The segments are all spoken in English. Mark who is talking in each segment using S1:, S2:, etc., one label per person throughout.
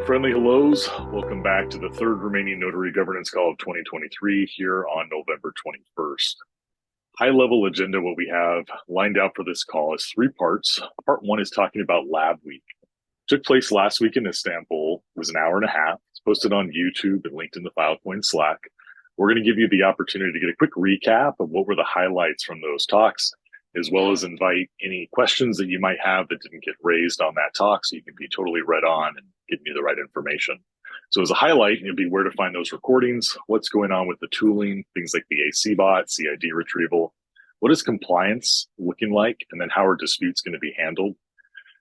S1: Friendly hellos. Welcome back to the third remaining Notary Governance call of 2023 here on November 21st. High-level agenda, what we have lined out for this call is three parts. Part one is talking about LabWeek. Took place last week in Istanbul. It was an hour and a half. It's posted on YouTube and linked in the Filecoin Slack. We're going to give you the opportunity to get a quick recap of what were the highlights from those talks, as well as invite any questions that you might have that didn't get raised on that talk, so you can be totally read on and give me the right information. So as a highlight, it'll be where to find those recordings, what's going on with the tooling, things like the AC bot, CID retrieval, what is compliance looking like, and then how are disputes going to be handled.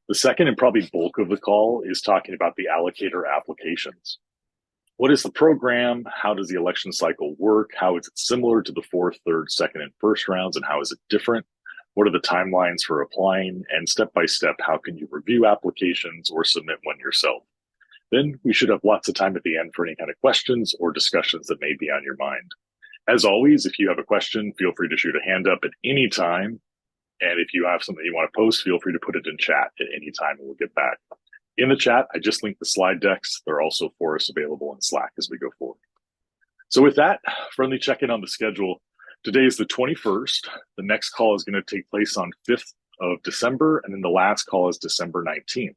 S1: The second and probably bulk of the call is talking about the allocator applications. What is the program? How does the election cycle work? How is it similar to the fourth, third, second, and first rounds, and how is it different? What are the timelines for applying? And step by step, how can you review applications or submit one yourself? Then we should have lots of time at the end for any kind of questions or discussions that may be on your mind. As always, if you have a question, feel free to shoot a hand up at any time. And if you have something you want to post, feel free to put it in chat at any time and we'll get back. In the chat, I just linked the slide decks. They're also for us available in Slack as we go forward. So with that, friendly check-in on the schedule. Today is the 21st. The next call is going to take place on 5th of December, and then the last call is December 19th.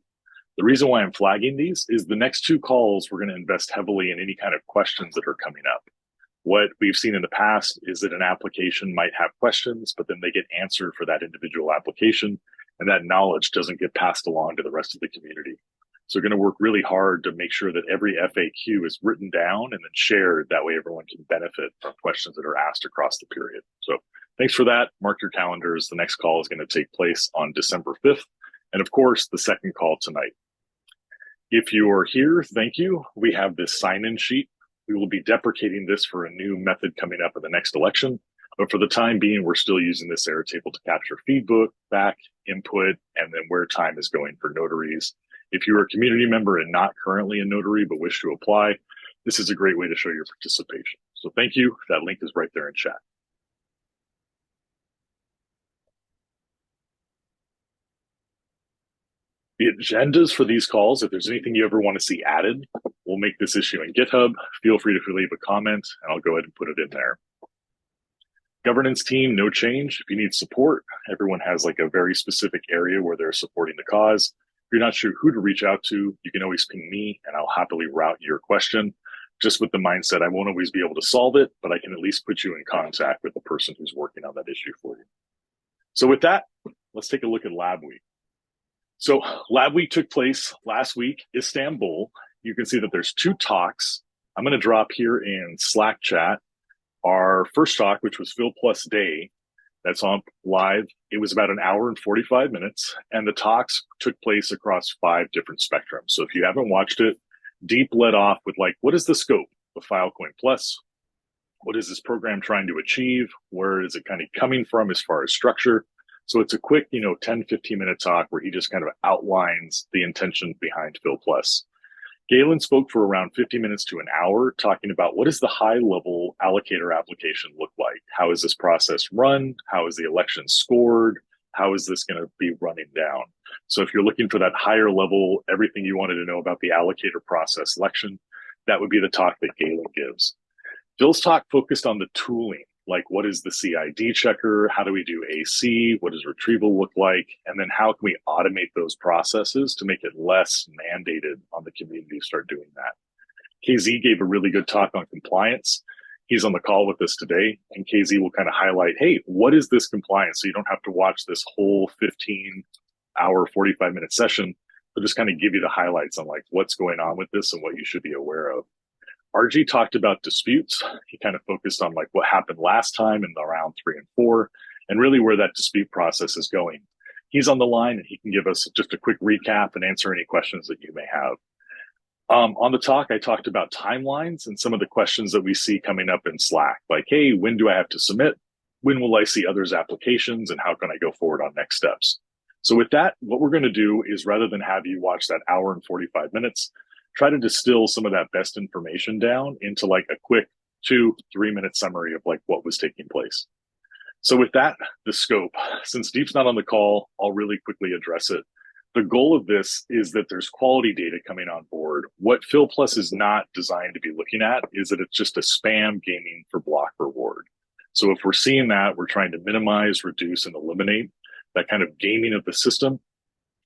S1: The reason why I'm flagging these is the next two calls, we're going to invest heavily in any kind of questions that are coming up. What we've seen in the past is that an application might have questions, but then they get answered for that individual application, and that knowledge doesn't get passed along to the rest of the community. So we're going to work really hard to make sure that every FAQ is written down and then shared. That way everyone can benefit from questions that are asked across the period. So thanks for that. Mark your calendars. The next call is going to take place on December 5th. And of course, the second call tonight. If you are here, thank you. We have this sign-in sheet. We will be deprecating this for a new method coming up in the next election. But for the time being, we're still using this Airtable to capture feedback, input, and then where time is going for notaries. If you're a community member and not currently a notary but wish to apply, this is a great way to show your participation. So thank you. That link is right there in chat. The agendas for these calls, if there's anything you ever want to see added, we'll make this issue in GitHub. Feel free to leave a comment and I'll go ahead and put it in there. Governance team, no change. If you need support, everyone has like a very specific area where they're supporting the cause. If you're not sure who to reach out to, you can always ping me and I'll happily route your question. Just with the mindset, I won't always be able to solve it, but I can at least put you in contact with the person who's working on that issue for you. So with that, let's take a look at LabWeek. So LabWeek took place last week, Istanbul. You can see that there's two talks. I'm going to drop here in Slack chat our first talk, which was Phil Plus Day. That's on live. It was about an hour and 45 minutes, and the talks took place across 5 different spectrums. So if you haven't watched it, Deep led off with like, what is the scope of Filecoin Plus? What is this program trying to achieve? Where is it kind of coming from as far as structure? So it's a quick, 10, 15-minute talk where he just kind of outlines the intention behind Phil Plus. Galen spoke for around 50 minutes to an hour, talking about what does the high-level allocator application look like? How is this process run? How is the election scored? How is this going to be running down? So if you're looking for that higher level, everything you wanted to know about the allocator process election, that would be the talk that Galen gives. Phil's talk focused on the tooling, like what is the CID checker? How do we do AC? What does retrieval look like? And then how can we automate those processes to make it less mandated on the community to start doing that? KZ gave a really good talk on compliance. He's on the call with us today, and KZ will kind of highlight, hey, what is this compliance? So you don't have to watch this whole 15-hour, 45-minute session, but just kind of give you the highlights on like what's going on with this and what you should be aware of. RG talked about disputes. He kind of focused on like what happened last time in the round 3 and 4, and really where that dispute process is going. He's on the line and he can give us just a quick recap and answer any questions that you may have. On the talk, I talked about timelines and some of the questions that we see coming up in Slack, like, hey, when do I have to submit? When will I see others' applications? And how can I go forward on next steps? So with that, what we're going to do is rather than have you watch that hour and 45 minutes, try to distill some of that best information down into like a quick 2-3 minute summary of like what was taking place. So with that, the scope, since Deep's not on the call, I'll really quickly address it. The goal of this is that there's quality data coming on board. What FilPlus is not designed to be looking at is that it's just a spam gaming for block reward. So if we're seeing that, we're trying to minimize, reduce, and eliminate that kind of gaming of the system.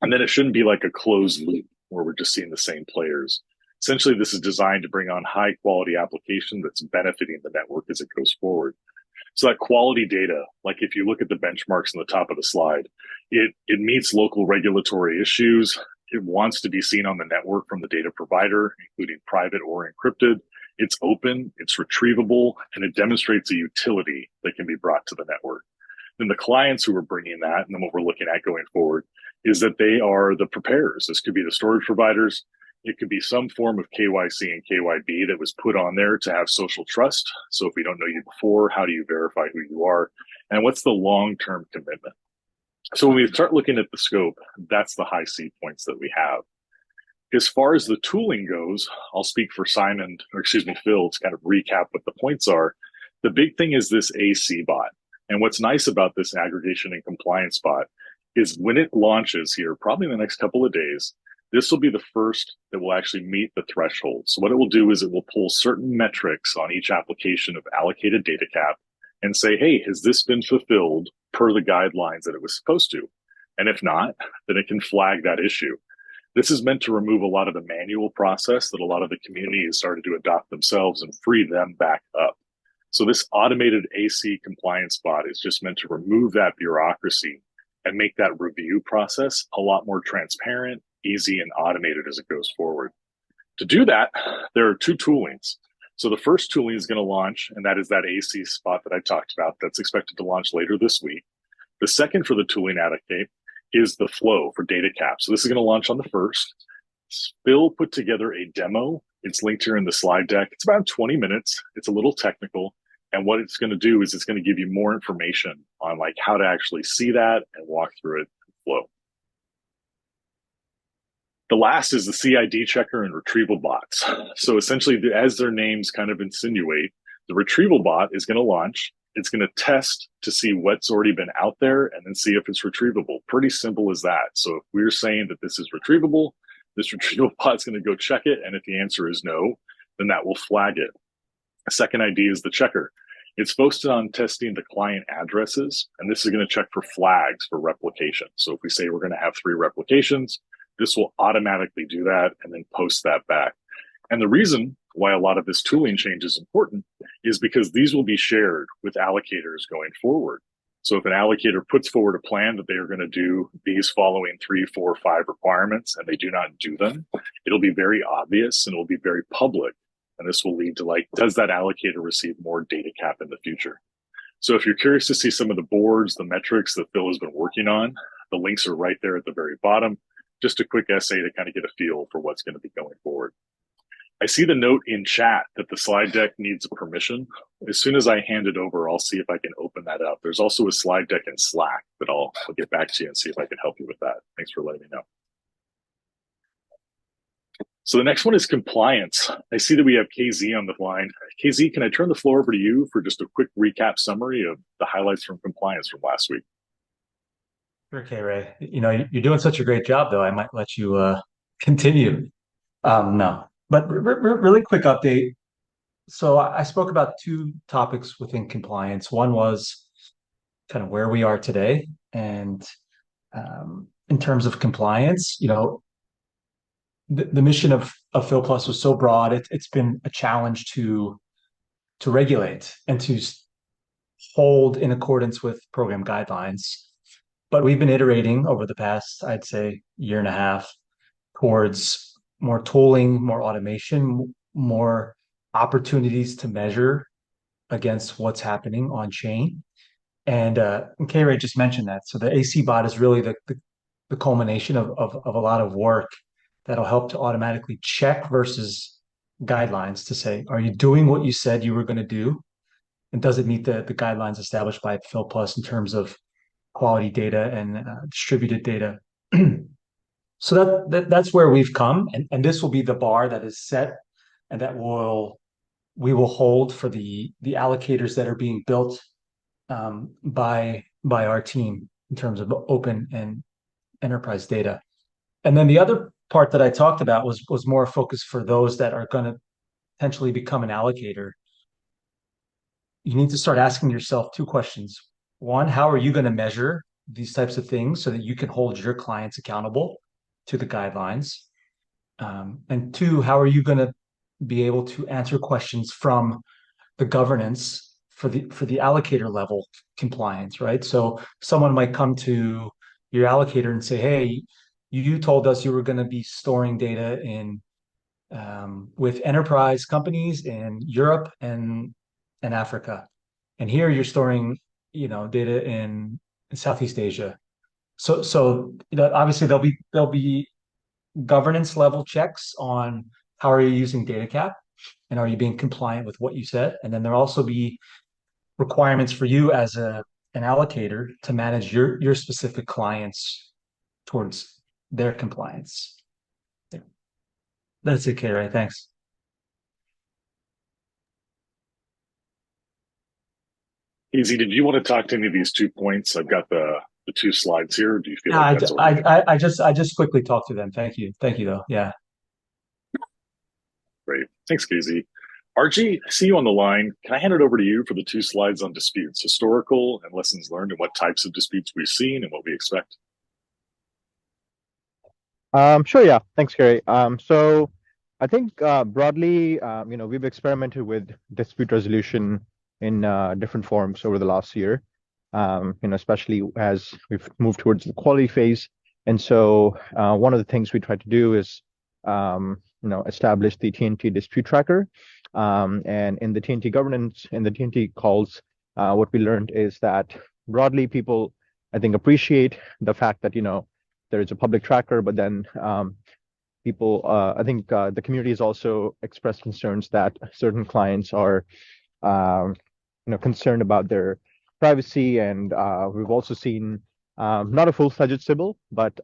S1: And then it shouldn't be like a closed loop where we're just seeing the same players. Essentially, this is designed to bring on high quality application that's benefiting the network as it goes forward. So that quality data, like if you look at the benchmarks on the top of the slide, it meets local regulatory issues. It wants to be seen on the network from the data provider, including private or encrypted. It's open, it's retrievable, and it demonstrates a utility that can be brought to the network. Then the clients who are bringing that, and then what we're looking at going forward, is that they are the preparers. This could be the storage providers. It could be some form of KYC and KYB that was put on there to have social trust. So if we don't know you before, how do you verify who you are? And what's the long-term commitment? So when we start looking at the scope, that's the high C points that we have. As far as the tooling goes, I'll speak for Phil, to kind of recap what the points are. The big thing is this AC bot. And what's nice about this aggregation and compliance bot is when it launches here, probably in the next couple of days, this will be the first that will actually meet the threshold. So what it will do is it will pull certain metrics on each application of allocated data cap and say, hey, has this been fulfilled per the guidelines that it was supposed to? And if not, then it can flag that issue. This is meant to remove a lot of the manual process that a lot of the community has started to adopt themselves and free them back up. So this automated AC compliance bot is just meant to remove that bureaucracy and make that review process a lot more transparent, easy, and automated as it goes forward. To do that, there are two toolings. So the first tooling is going to launch, and that is that AC spot that I talked about that's expected to launch later this week. The second for the tooling Allocate is the flow for data cap. So this is going to launch on the 1st. Phil put together a demo. It's linked here in the slide deck. It's about 20 minutes. It's a little technical. And what it's going to do is it's going to give you more information on like how to actually see that and walk through it and flow. The last is the CID checker and retrieval bots. So essentially, as their names kind of insinuate, the retrieval bot is going to launch. It's going to test to see what's already been out there and then see if it's retrievable. Pretty simple as that. So if we're saying that this is retrievable, this retrieval bot is going to go check it. And if the answer is no, then that will flag it. The second ID is the checker. It's focused on testing the client addresses, and this is going to check for flags for replication. So if we say we're going to have 3 replications, this will automatically do that and then post that back. And the reason why a lot of this tooling change is important is because these will be shared with allocators going forward. So if an allocator puts forward a plan that they are going to do these following 3, 4, 5 requirements and they do not do them, it'll be very obvious and it will be very public. And this will lead to like, does that allocator receive more data cap in the future? So if you're curious to see some of the boards, the metrics that Phil has been working on, the links are right there at the very bottom. Just a quick essay to kind of get a feel for what's going to be going forward. I see the note in chat that the slide deck needs a permission. As soon as I hand it over, I'll see if I can open that up. There's also a slide deck in Slack that I'll get back to you and see if I can help you with that. Thanks for letting me know. So the next one is compliance. I see that we have KZ on the line. KZ, can I turn the floor over to you for just a quick recap summary of the highlights from compliance from last week?
S2: Sure, K-Ray. You know, you're doing such a great job, though. I might let you continue. No, but really quick update. So I spoke about 2 topics within compliance. One was kind of where we are today, and in terms of compliance, you know, the mission of FilPlus was so broad. It's been a challenge to regulate and to hold in accordance with program guidelines. But we've been iterating over the past, I'd say, year and a half towards more tooling, more automation, more opportunities to measure against what's happening on chain. And K-Ray just mentioned that. So the AC bot is really the culmination of a lot of work that'll help to automatically check versus guidelines to say, are you doing what you said you were going to do? And does it meet the guidelines established by FilPlus in terms of quality data and distributed data? So that's where we've come, and this will be the bar that is set, and that we will hold for the allocators that are being built by our team in terms of open and enterprise data. And then the other part that I talked about was more focused for those that are going to potentially become an allocator. You need to start asking yourself two questions. One, how are you going to measure these types of things so that you can hold your clients accountable to the guidelines? And two, how are you going to be able to answer questions from the governance for the allocator level compliance, right? So someone might come to your allocator and say, "Hey, you told us you were going to be storing data in with enterprise companies in Europe and Africa, and here you're storing, data in Southeast Asia." So obviously there'll be governance level checks on how are you using data cap and are you being compliant with what you said, and then there'll also be requirements for you as an allocator to manage your specific clients towards their compliance. Yeah. That's okay, right? Thanks.
S1: Easy, did you want to talk to any of these 2 points? I've got the two slides here. Do you feel
S2: Yeah,
S1: like that's already enough?
S2: I just quickly talked to them. Thank you though. Yeah.
S1: Great. Thanks, Casey. Archie, I see you on the line. Can I hand it over to you for the two slides on disputes, historical and lessons learned, and what types of disputes we've seen and what we expect?
S3: Sure, yeah. Thanks, Gary. So I think broadly, we've experimented with dispute resolution in different forms over the last year, especially as we've moved towards the quality phase. And so one of the things we try to do is, establish the TNT dispute tracker. And in the TNT governance, in the TNT calls, what we learned is that broadly people, I think, appreciate the fact that, there is a public tracker, but then people, I think the community has also expressed concerns that certain clients are, concerned about their privacy. And we've also seen not a full-fledged Sybil, but,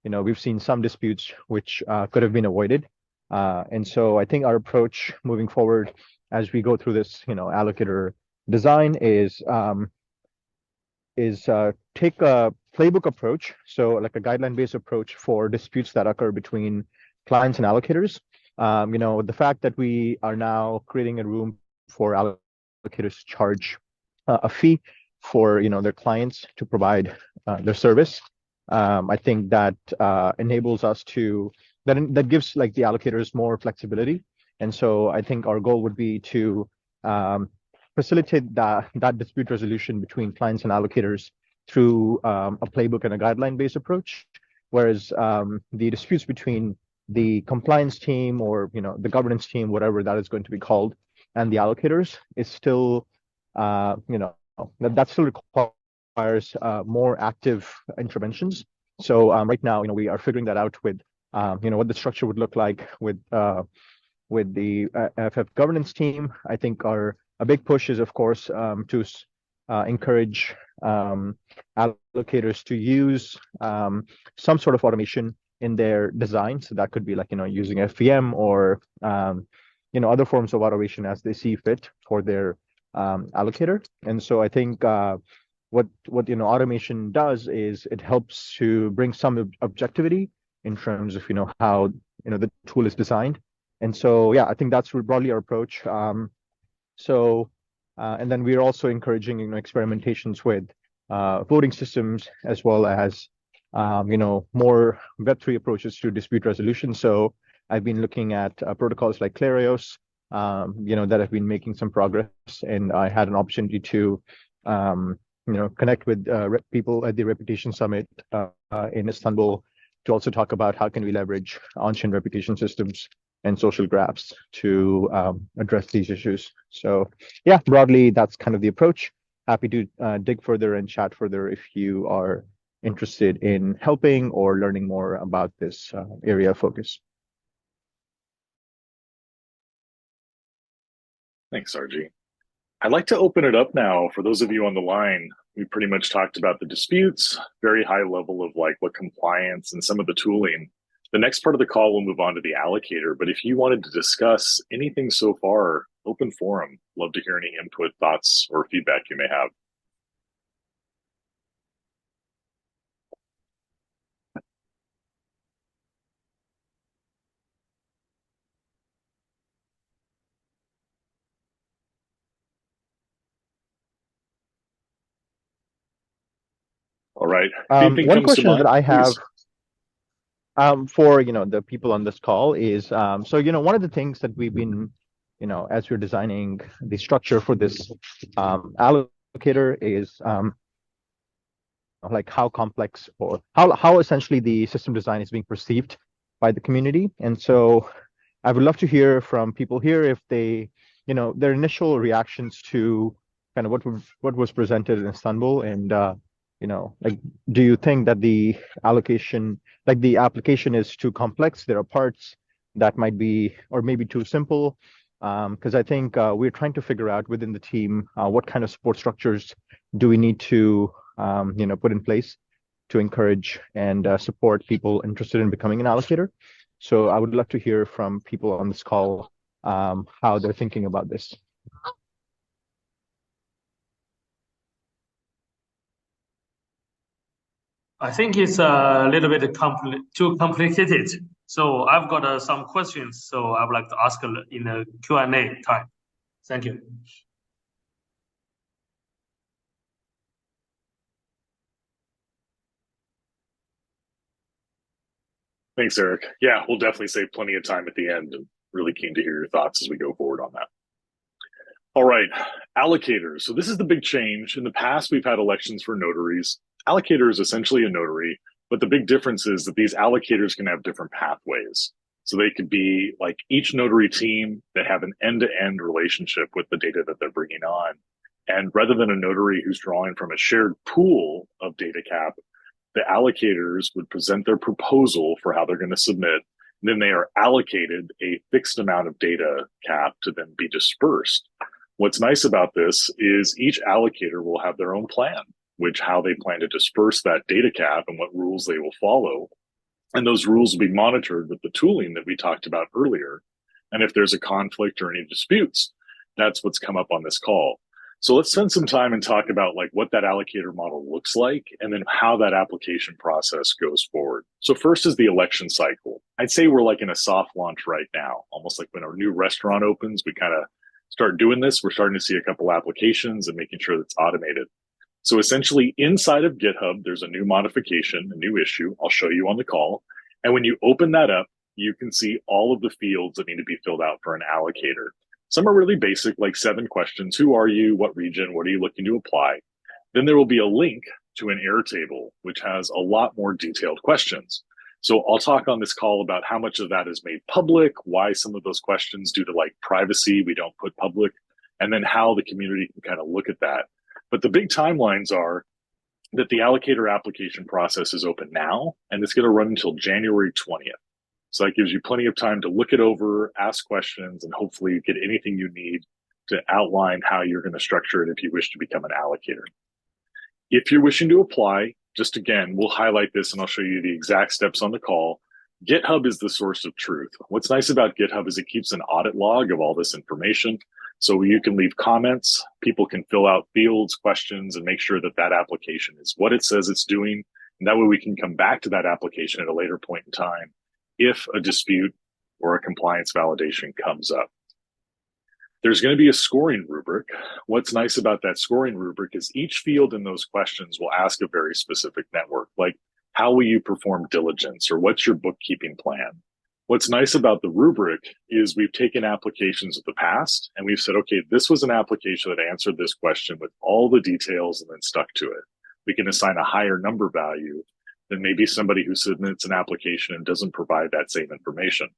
S3: we've seen some disputes which could have been avoided. And so I think our approach moving forward as we go through this, allocator design is take a playbook approach, so like a guideline-based approach for disputes that occur between clients and allocators. The fact that we are now creating a room for allocators to charge a fee for their clients to provide their service. I think that enables us to that gives like the allocators more flexibility, and so I think our goal would be to facilitate that dispute resolution between clients and allocators through a playbook and a guideline-based approach, whereas the disputes between the compliance team or the governance team, whatever that is going to be called, and the allocators is still that still requires more active interventions. So right now, we are figuring that out with what the structure would look like with the FF governance team. I think a big push is, of course, to encourage allocators to use some sort of automation in their design. So that could be like, using FVM or, other forms of automation as they see fit for their allocator. And so I think what automation does is it helps to bring some objectivity in terms of, how, the tool is designed. And so, yeah, I think that's broadly our approach. And then we're also encouraging, experimentations with voting systems as well as, more Web3 approaches to dispute resolution. So I've been looking at protocols like Clarios, that have been making some progress. And I had an opportunity to, connect with people at the Reputation Summit in Istanbul to also talk about how can we leverage on-chain reputation systems and social graphs to address these issues. So yeah, broadly, that's kind of the approach. Happy to dig further and chat further if you are interested in helping or learning more about this area of focus.
S1: Thanks, RG. I'd like to open it up now for those of you on the line. We pretty much talked about the disputes, very high level of like what compliance and some of the tooling. The next part of the call will move on to the allocator, but if you wanted to discuss anything so far, open forum. Love to hear any input, thoughts, or feedback you may have. All right. If anything
S3: One
S1: comes to
S3: question that
S1: mind,
S3: I have
S1: please.
S3: for the people on this call is so one of the things that we've been as we're designing the structure for this allocator is like how complex or how essentially the system design is being perceived by the community. And so I would love to hear from people here if they, their initial reactions to kind of what was presented in Istanbul, and like, do you think that the allocation, like the application, is too complex? There are parts that might be, or maybe too simple. Because I think we're trying to figure out within the team what kind of support structures do we need to put in place to encourage and support people interested in becoming an allocator. So I would love to hear from people on this call how they're thinking about this.
S4: I think it's a little bit too complicated. So I've got some questions. So I would like to ask in the Q&A time. Thank you.
S1: Thanks, Eric. Yeah, we'll definitely save plenty of time at the end, and really keen to hear your thoughts as we go forward on that. All right, allocators. So this is the big change. In the past, we've had elections for notaries. Allocator is essentially a notary, but the big difference is that these allocators can have different pathways. So they could be like each notary team that have an end-to-end relationship with the data that they're bringing on. And rather than a notary who's drawing from a shared pool of data cap, the allocators would present their proposal for how they're going to submit. And then they are allocated a fixed amount of data cap to then be dispersed. What's nice about this is each allocator will have their own plan, which how they plan to disperse that data cap and what rules they will follow. And those rules will be monitored with the tooling that we talked about earlier. And if there's a conflict or any disputes, that's what's come up on this call. So let's spend some time and talk about like what that allocator model looks like and then how that application process goes forward. So first is the election cycle. I'd say we're like in a soft launch right now, almost like when our new restaurant opens, we kind of start doing this. We're starting to see a couple applications and making sure that's automated. So essentially inside of GitHub, there's a new modification, a new issue. I'll show you on the call. And when you open that up, you can see all of the fields that need to be filled out for an allocator. Some are really basic, like 7 questions. Who are you? What region? What are you looking to apply? Then there will be a link to an Airtable, which has a lot more detailed questions. So I'll talk on this call about how much of that is made public, why some of those questions due to like privacy, we don't put public, and then how the community can kind of look at that. But the big timelines are that the allocator application process is open now, and it's going to run until January 20th. So that gives you plenty of time to look it over, ask questions, and hopefully get anything you need to outline how you're going to structure it if you wish to become an allocator. If you're wishing to apply, just again, we'll highlight this and I'll show you the exact steps on the call. GitHub is the source of truth. What's nice about GitHub is it keeps an audit log of all this information. So you can leave comments, people can fill out fields, questions, and make sure that that application is what it says it's doing. And that way we can come back to that application at a later point in time if a dispute or a compliance validation comes up. There's going to be a scoring rubric. What's nice about that scoring rubric is each field in those questions will ask a very specific network, like how will you perform diligence or what's your bookkeeping plan? What's nice about the rubric is we've taken applications of the past and we've said, okay, this was an application that answered this question with all the details and then stuck to it. We can assign a higher number value than maybe somebody who submits an application and doesn't provide that same information.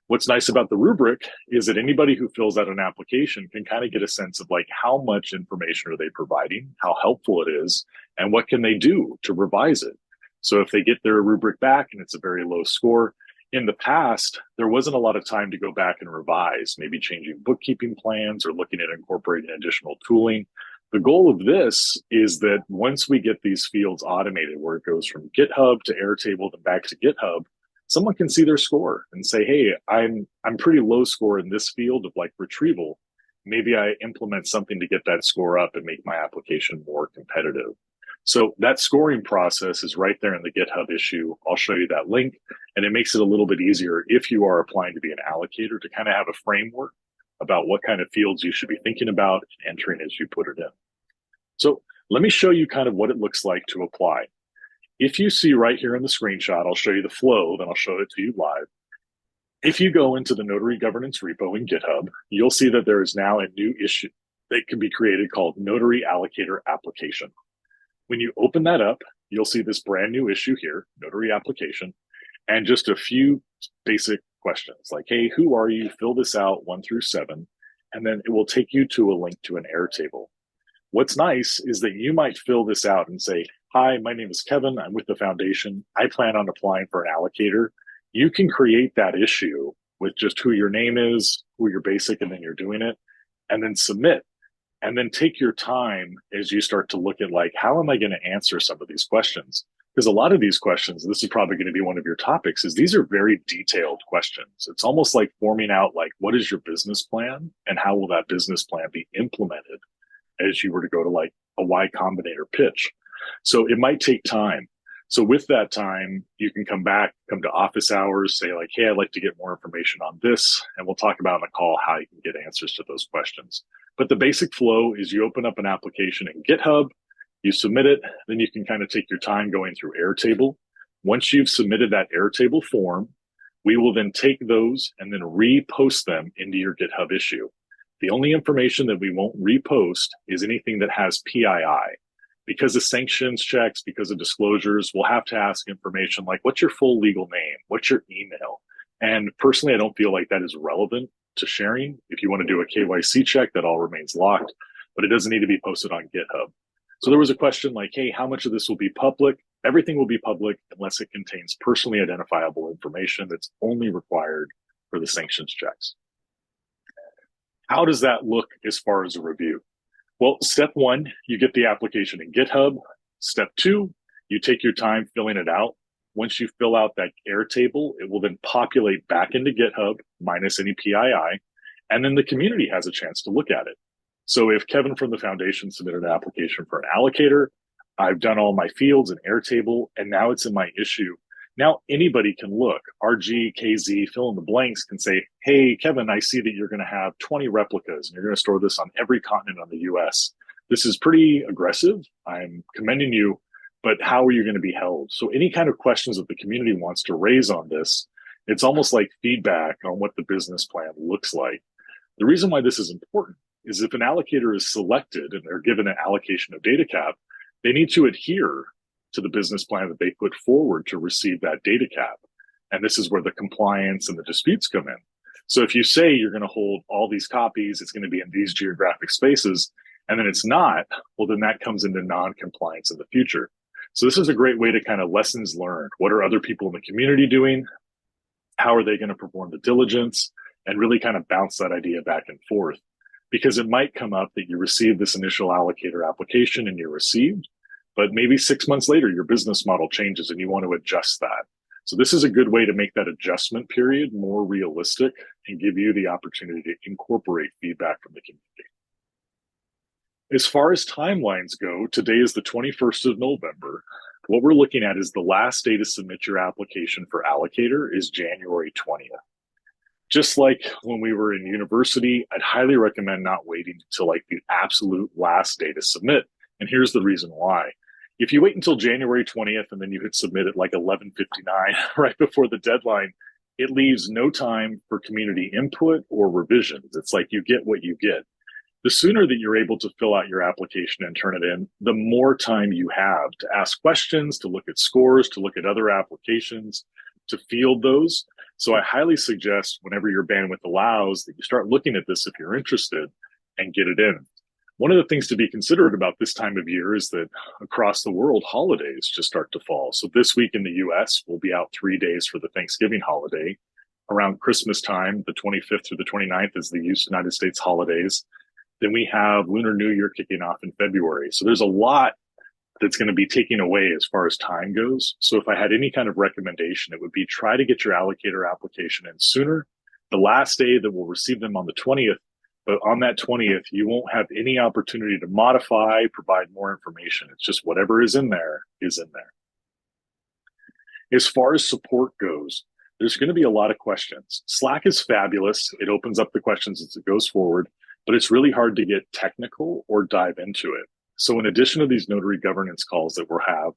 S1: What's nice about the rubric is that anybody who fills out an application can kind of get a sense of like how much information are they providing, how helpful it is, and what can they do to revise it. So if they get their rubric back and it's a very low score, in the past, there wasn't a lot of time to go back and revise, maybe changing bookkeeping plans or looking at incorporating additional tooling. The goal of this is that once we get these fields automated, where it goes from GitHub to Airtable and back to GitHub, someone can see their score and say, hey, I'm pretty low score in this field of like retrieval. Maybe I implement something to get that score up and make my application more competitive. So that scoring process is right there in the GitHub issue. I'll show you that link, and it makes it a little bit easier if you are applying to be an allocator to kind of have a framework about what kind of fields you should be thinking about and entering as you put it in. So Let me show you kind of what it looks like to apply. If you see right here in the screenshot, I'll show you the flow, then I'll show it to you live. If you go into the Notary Governance repo in GitHub, you'll see that there is now a new issue that can be created called Notary Allocator Application. When you open that up, you'll see this brand new issue here, Notary Application, and just a few basic questions like, hey, who are you? Fill this out 1 through 7, and then it will take you to a link to an Airtable. What's nice is that you might fill this out and say, hi, my name is Kevin. I'm with the foundation. I plan on applying for an allocator. You can create that issue with just who your name is, who you're basic, and then you're doing it, and then submit. And then take your time as you start to look at like, how am I going to answer some of these questions? Because a lot of these questions, this is probably going to be one of your topics, is these are very detailed questions. It's almost like forming out like, what is your business plan and how will that business plan be implemented as you were to go to like a Y Combinator pitch. So it might take time. So with that time, you can come back, come to office hours, say like, hey, I'd like to get more information on this. And we'll talk about in a call how you can get answers to those questions. But the basic flow is you open up an application in GitHub, you submit it, then you can kind of take your time going through Airtable. Once you've submitted that Airtable form, we will then take those and then repost them into your GitHub issue. The only information that we won't repost is anything that has PII. Because of sanctions checks, because of disclosures, we'll have to ask information like, what's your full legal name? What's your email? And personally, I don't feel like that is relevant to sharing. If you want to do a KYC check, that all remains locked, but it doesn't need to be posted on GitHub. So there was a question like, hey, how much of this will be public? Everything will be public unless it contains personally identifiable information that's only required for the sanctions checks. How does that look as far as a review? Well, step 1, you get the application in GitHub. Step 2, you take your time filling it out. Once you fill out that Airtable, it will then populate back into GitHub minus any PII, and then the community has a chance to look at it. So if Kevin from the foundation submitted an application for an allocator, I've done all my fields in Airtable, and now it's in my issue. Now anybody can look. RG, KZ, fill in the blanks can say, hey, Kevin, I see that you're going to have 20 replicas and you're going to store this on every continent on the US. This is pretty aggressive. I'm commending you, but how are you going to be held? So any kind of questions that the community wants to raise on this, it's almost like feedback on what the business plan looks like. The reason why this is important is if an allocator is selected and they're given an allocation of data cap, they need to adhere to the business plan that they put forward to receive that data cap. And this is where the compliance and the disputes come in. So if you say you're going to hold all these copies, it's going to be in these geographic spaces, and then it's not, well, then that comes into non-compliance in the future. So this is a great way to kind of lessons learned. What are other people in the community doing? How are they going to perform the diligence? And really kind of bounce that idea back and forth. Because it might come up that you receive this initial allocator application and you're received, but maybe 6 months later, your business model changes and you want to adjust that. So this is a good way to make that adjustment period more realistic and give you the opportunity to incorporate feedback from the community. As far as timelines go, today is the 21st of November. What we're looking at is the last day to submit your application for allocator is January 20th. Just like when we were in university, I'd highly recommend not waiting until like the absolute last day to submit. And here's the reason why. If you wait until January 20th and then you hit submit at like 11:59 right before the deadline, it leaves no time for community input or revisions. It's like you get what you get. The sooner that you're able to fill out your application and turn it in, the more time you have to ask questions, to look at scores, to look at other applications, to field those. So I highly suggest whenever your bandwidth allows that you start looking at this if you're interested and get it in. One of the things to be considerate about this time of year is that across the world, holidays just start to fall. So this week in the US, we'll be out 3 days for the Thanksgiving holiday. Around Christmas time, the 25th through the 29th is the United States holidays. Then we have Lunar New Year kicking off in February. So there's a lot that's going to be taken away as far as time goes. So if I had any kind of recommendation, it would be try to get your allocator application in sooner. The last day that we'll receive them on the 20th, but on that 20th, you won't have any opportunity to modify, provide more information. It's just whatever is in there is in there. As far as support goes, there's going to be a lot of questions. Slack is fabulous. It opens up the questions as it goes forward, but it's really hard to get technical or dive into it. So in addition to these notary governance calls that we'll have,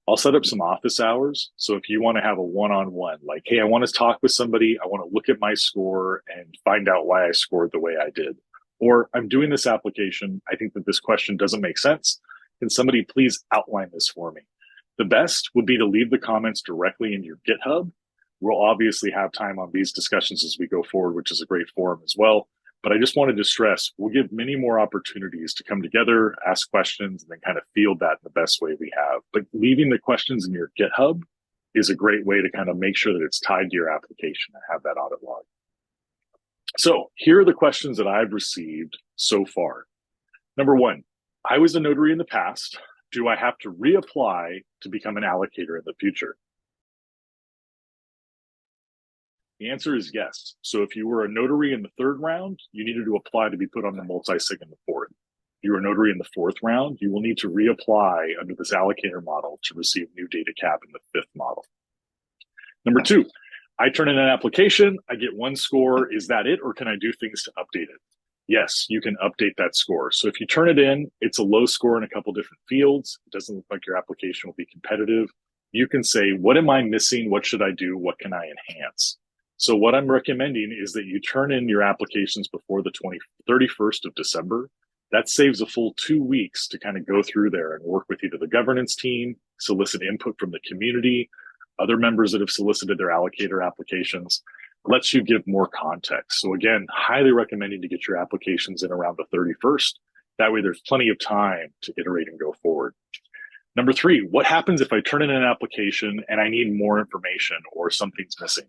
S1: I'll set up some office hours. So if you want to have a one-on-one, like, hey, I want to talk with somebody, I want to look at my score and find out why I scored the way I did. Or I'm doing this application, I think that this question doesn't make sense. Can somebody please outline this for me? The best would be to leave the comments directly in your GitHub. We'll obviously have time on these discussions as we go forward, which is a great forum as well. But I just wanted to stress, we'll give many more opportunities to come together, ask questions, and then kind of field that in the best way we have. But leaving the questions in your GitHub is a great way to kind of make sure that it's tied to your application and have that audit log. So here are the questions that I've received so far. Number one, I was a notary in the past. Do I have to reapply to become an allocator in the future? The answer is yes. So if you were a notary in the third round, you needed to apply to be put on the multi-sig in the fourth. If you were a notary in the fourth round, you will need to reapply under this allocator model to receive new data cap in the fifth model. Number two, I turn in an application, I get one score. Is that it, or can I do things to update it? Yes, you can update that score. So if you turn it in, it's a low score in a couple different fields. It doesn't look like your application will be competitive. You can say, what am I missing? What should I do? What can I enhance? So what I'm recommending is that you turn in your applications before the 31st of December. That saves a full 2 weeks to kind of go through there and work with either the governance team, solicit input from the community, other members that have solicited their allocator applications, lets you give more context. So again, highly recommending to get your applications in around the 31st. That way there's plenty of time to iterate and go forward. Number three, what happens if I turn in an application and I need more information or something's missing?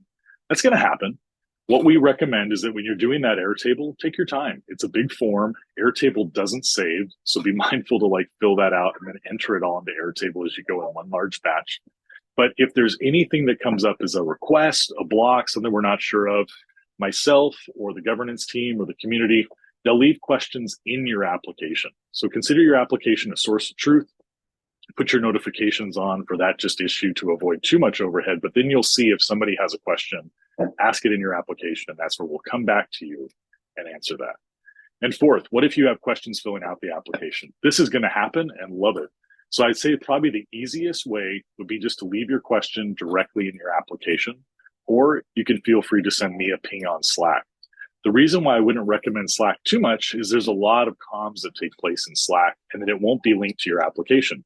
S1: That's going to happen. What we recommend is that when you're doing that Airtable, take your time. It's a big form. Airtable doesn't save, so be mindful to like fill that out and then enter it all into Airtable as you go in one large batch. But if there's anything that comes up as a request, a block, something we're not sure of, myself or the governance team or the community, they'll leave questions in your application. So consider your application a source of truth. Put your notifications on for that just issue to avoid too much overhead, but then you'll see if somebody has a question, ask it in your application, and that's where we'll come back to you and answer that. And fourth, what if you have questions filling out the application? This is going to happen and love it. So I'd say probably the easiest way would be just to leave your question directly in your application, or you can feel free to send me a ping on Slack. The reason why I wouldn't recommend Slack too much is there's a lot of comms that take place in Slack, and then it won't be linked to your application.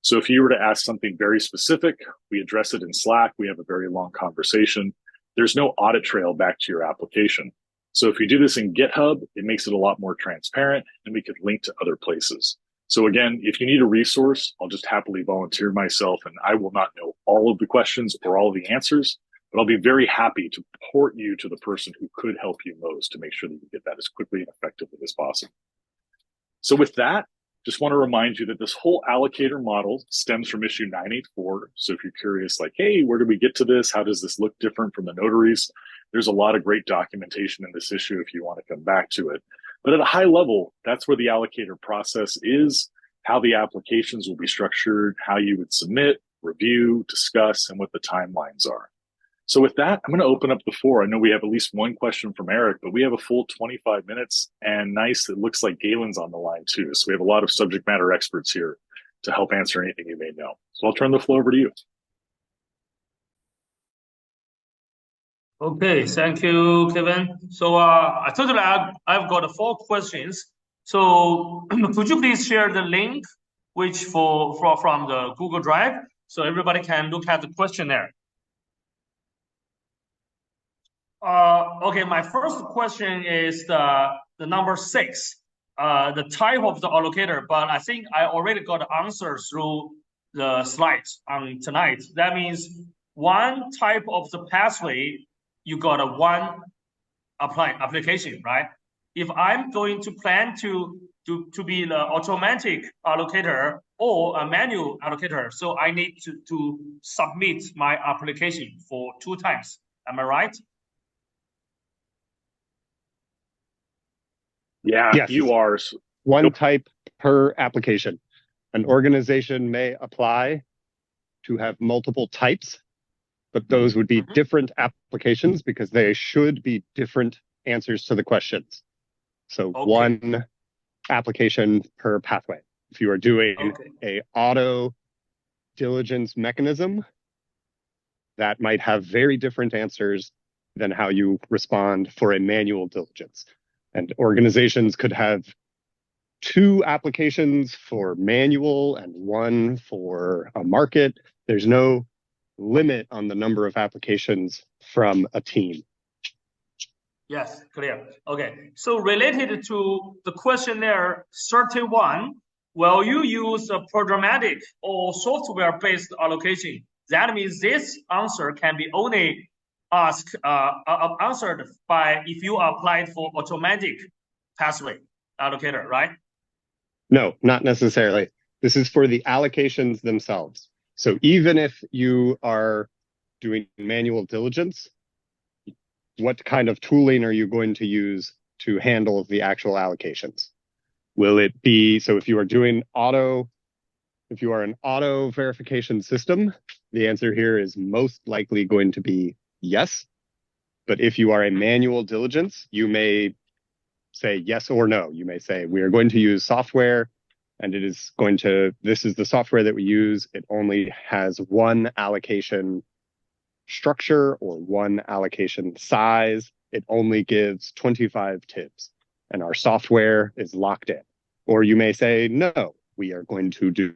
S1: So if you were to ask something very specific, we address it in Slack. We have a very long conversation. There's no audit trail back to your application. So if you do this in GitHub, it makes it a lot more transparent, and we could link to other places. So again, if you need a resource, I'll just happily volunteer myself, and I will not know all of the questions or all of the answers, but I'll be very happy to port you to the person who could help you most to make sure that you get that as quickly and effectively as possible. So with that, just want to remind you that this whole allocator model stems from issue 984. So if you're curious, like, hey, where do we get to this? How does this look different from the notaries? There's a lot of great documentation in this issue if you want to come back to it. But at a high level, that's where the allocator process is, how the applications will be structured, how you would submit, review, discuss, and what the timelines are. So with that, I'm going to open up the floor. I know we have at least one question from Eric, but we have a full 25 minutes, and nice, it looks like Galen's on the line too. So we have a lot of subject matter experts here to help answer anything you may know. So I'll turn the floor over to you.
S4: Okay, thank you, Kevin. So I've got 4 questions. So could you please share the link which from the Google Drive so everybody can look at the questionnaire? Okay, my first question is the number 6, the type of the allocator, but I think I already got the answer through the slides tonight. That means one type of the pathway, you got a one application, right? If I'm going to plan to be the automatic allocator or a manual allocator, so I need to submit my application for 2 times. Am I right?
S1: Yeah,
S5: yes.
S1: You are.
S5: One type per application. An organization may apply to have multiple types, but those would be different applications because they should be different answers to the questions. So okay. One application per pathway. If you are doing
S4: Okay.
S5: a auto diligence mechanism, that might have very different answers than how you respond for a manual diligence. And organizations could have 2 applications for manual and 1 for a market. There's no limit on the number of applications from a team.
S4: Yes, clear. Okay. So related to the questionnaire 31, will you use a programmatic or software-based allocation? That means this answer can be only answered by if you applied for automatic pathway allocator, right?
S5: No, not necessarily. This is for the allocations themselves. So even if you are doing manual diligence, what kind of tooling are you going to use to handle the actual allocations? Will it be, so if you are doing if you are an auto verification system, the answer here is most likely going to be yes. But if you are a manual diligence, you may say yes or no. You may say, we are going to use software and this is the software that we use. It only has 1 allocation structure or 1 allocation size. It only gives 25 tips and our software is locked in. Or you may say, no, we are going to do.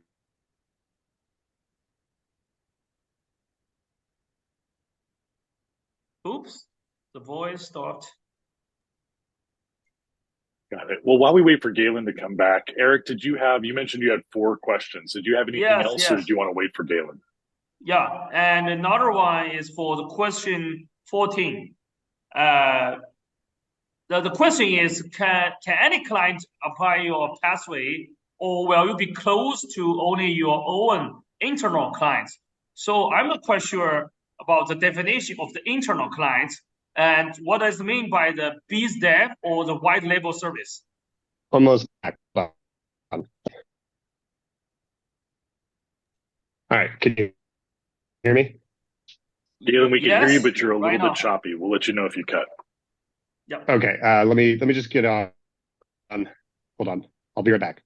S4: Oops, the voice stopped.
S1: Got it. Well, while we wait for Galen to come back, Eric, you mentioned you had 4 questions. Did you have anything else or did you want to wait for Galen?
S4: Yeah, and another one is for the question 14. The question is, can any client apply your pathway, or will you be close to only your own internal clients? So I'm not quite sure about the definition of the internal clients and what does it mean by the BizDev or the white label service?
S5: Almost back. All right, can you hear me?
S1: Galen, we can hear you,
S4: Yes,
S1: but you're a little
S4: right now.
S1: bit choppy. We'll let you know if you cut.
S4: Yeah.
S5: Okay, let me just get on. Hold on, I'll be right back.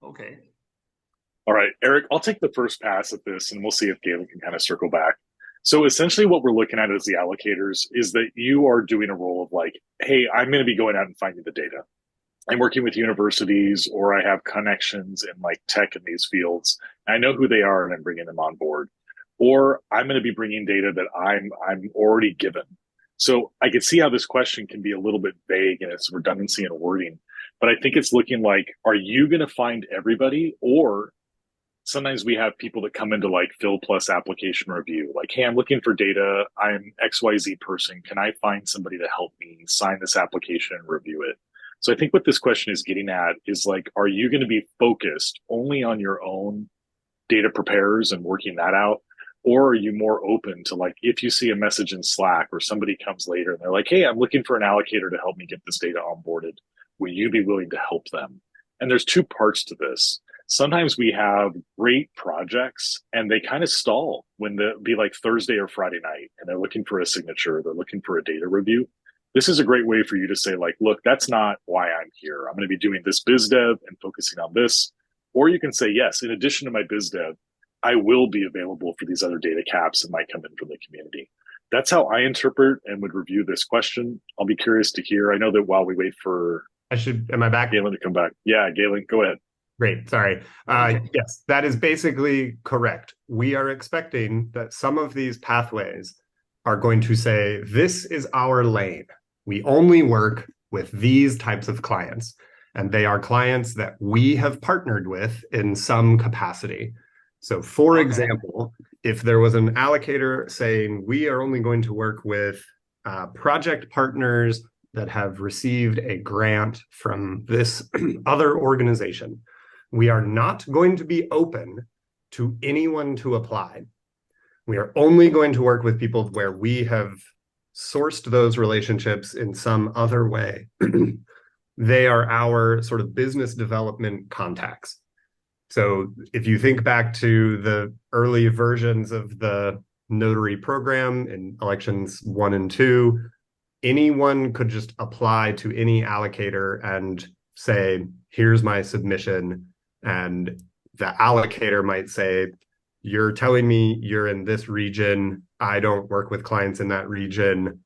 S4: Okay.
S1: All right, Eric, I'll take the first pass at this and we'll see if Galen can kind of circle back. So essentially what we're looking at as the allocators is that you are doing a role of like, hey, I'm going to be going out and finding the data. I'm working with universities or I have connections in like tech in these fields. I know who they are and I'm bringing them on board. Or I'm going to be bringing data that I'm already given. So I can see how this question can be a little bit vague in its redundancy and wording, but I think it's looking like, are you going to find everybody? Or sometimes we have people that come into like Fill Plus application review, like, hey, I'm looking for data. I'm XYZ person. Can I find somebody to help me sign this application and review it? So I think what this question is getting at is like, are you going to be focused only on your own data preparers and working that out? Or are you more open to like, if you see a message in Slack or somebody comes later and they're like, hey, I'm looking for an allocator to help me get this data onboarded. Will you be willing to help them? And there's 2 parts to this. Sometimes we have great projects and they kind of stall when they be like Thursday or Friday night and they're looking for a signature. They're looking for a data review. This is a great way for you to say like, look, that's not why I'm here. I'm going to be doing this biz dev and focusing on this. Or you can say, yes, in addition to my biz dev, I will be available for these other data caps that might come in from the community. That's how I interpret and would review this question. I'll be curious to hear. I know that while we wait for
S6: am I back?
S1: Galen to come back. Yeah, Galen, go ahead.
S6: Great, sorry. Yes, that is basically correct. We are expecting that some of these pathways are going to say, this is our lane. We only work with these types of clients. And they are clients that we have partnered with in some capacity. So for example, if there was an allocator saying, we are only going to work with project partners that have received a grant from this other organization, we are not going to be open to anyone to apply. We are only going to work with people where we have sourced those relationships in some other way. They are our sort of business development contacts. So if you think back to the early versions of the notary program in elections 1 and 2, anyone could just apply to any allocator and say, here's my submission, and the allocator might say, you're telling me you're in this region. I don't work with clients in that region.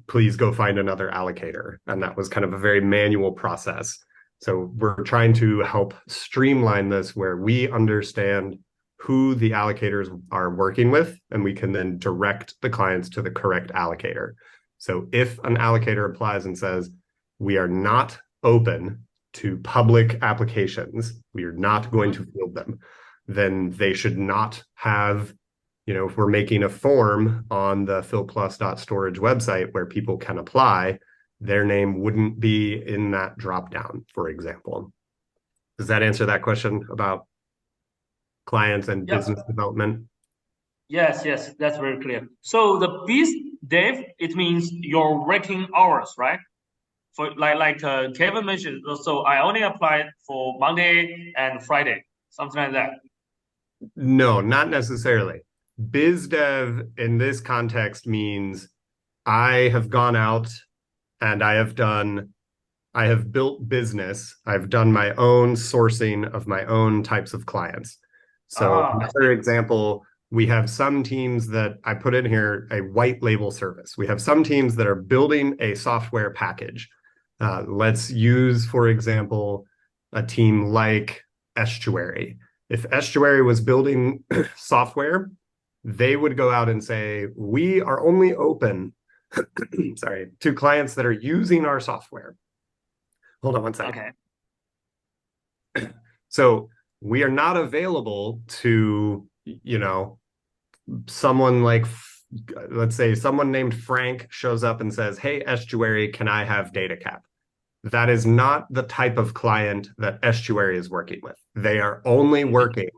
S6: Please go find another allocator. And that was kind of a very manual process. So we're trying to help streamline this where we understand who the allocators are working with, and we can then direct the clients to the correct allocator. So if an allocator applies and says, we are not open to public applications, we are not going to field them, then they should not have, if we're making a form on the filplus.storage website where people can apply, their name wouldn't be in that dropdown, for example. Does that answer that question about clients and business development?
S4: Yes, that's very clear. So the biz dev, it means your working hours, right? For like Kevin mentioned, so I only applied for Monday and Friday, something like that.
S6: No, not necessarily. Biz dev in this context means I have gone out and I have built business. I've done my own sourcing of my own types of clients. So another example, we have some teams that I put in here, a white label service. We have some teams that are building a software package. Let's use, for example, a team like Estuary. If Estuary was building software, they would go out and say, we are only open to clients that are using our software. Hold on one second.
S4: Okay.
S6: So we are not available to, someone like, let's say someone named Frank shows up and says, hey, Estuary, can I have data cap? That is not the type of client that Estuary is working with. They are only working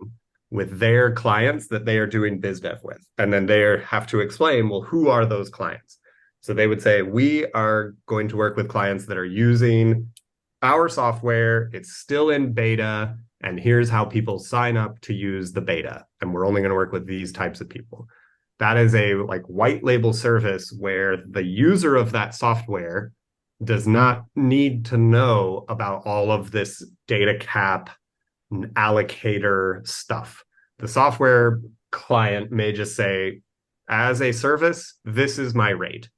S6: with their clients that they are doing biz dev with. And then they have to explain, well, who are those clients? So they would say, we are going to work with clients that are using our software. It's still in beta. And here's how people sign up to use the beta. And we're only going to work with these types of people. That is a white label service where the user of that software does not need to know about all of this data cap allocator stuff. The software client may just say, as a service, this is my rate.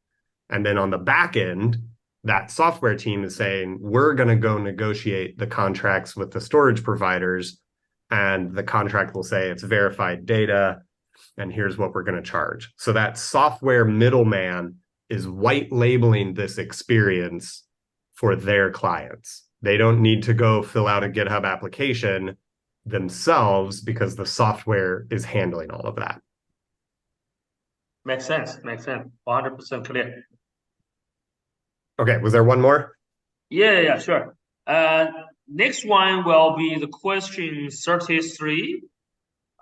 S6: And then on the back end, that software team is saying, we're going to go negotiate the contracts with the storage providers. And the contract will say it's verified data. And here's what we're going to charge. So that software middleman is white labeling this experience for their clients. They don't need to go fill out a GitHub application themselves because the software is handling all of that.
S4: Makes sense. 100% clear.
S6: Okay, was there one more?
S4: Yeah, sure. Next one will be the question 33.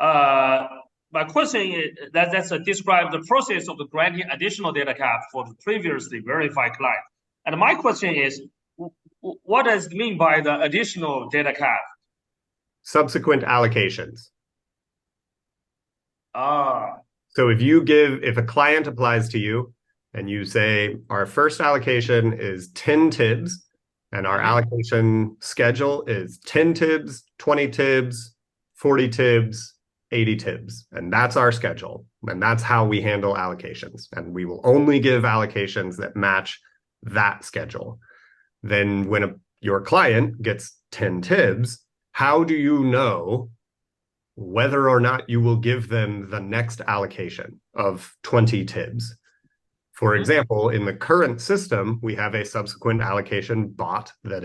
S4: My question is that's describe the process of the granting additional data cap for the previously verified client. And my question is, what does it mean by the additional data cap?
S6: Subsequent allocations.
S4: So
S6: if a client applies to you and you say, our first allocation is 10 TIBs, and our allocation schedule is 10 TIBs, 20 TIBs, 40 TIBs, 80 TIBs. And that's our schedule. And that's how we handle allocations. And we will only give allocations that match that schedule. Then when your client gets 10 TIBs, how do you know whether or not you will give them the next allocation of 20 TIBs? For example, in the current system, we have a subsequent allocation bot that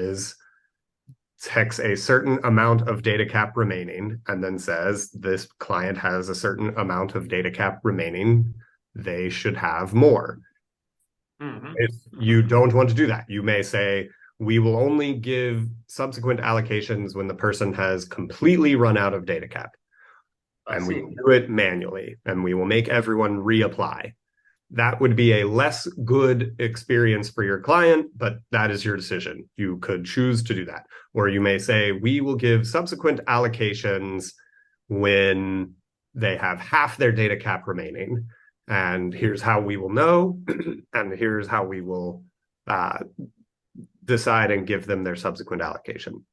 S6: checks a certain amount of data cap remaining and then says this client has a certain amount of data cap remaining. They should have more. If you don't want to do that, you may say, we will only give subsequent allocations when the person has completely run out of data cap. And we will do it manually, and we will make everyone reapply. That would be a less good experience for your client, but that is your decision. You could choose to do that. Or you may say, we will give subsequent allocations when they have half their data cap remaining. And here's how we will know. And here's how we will decide and give them their subsequent allocation.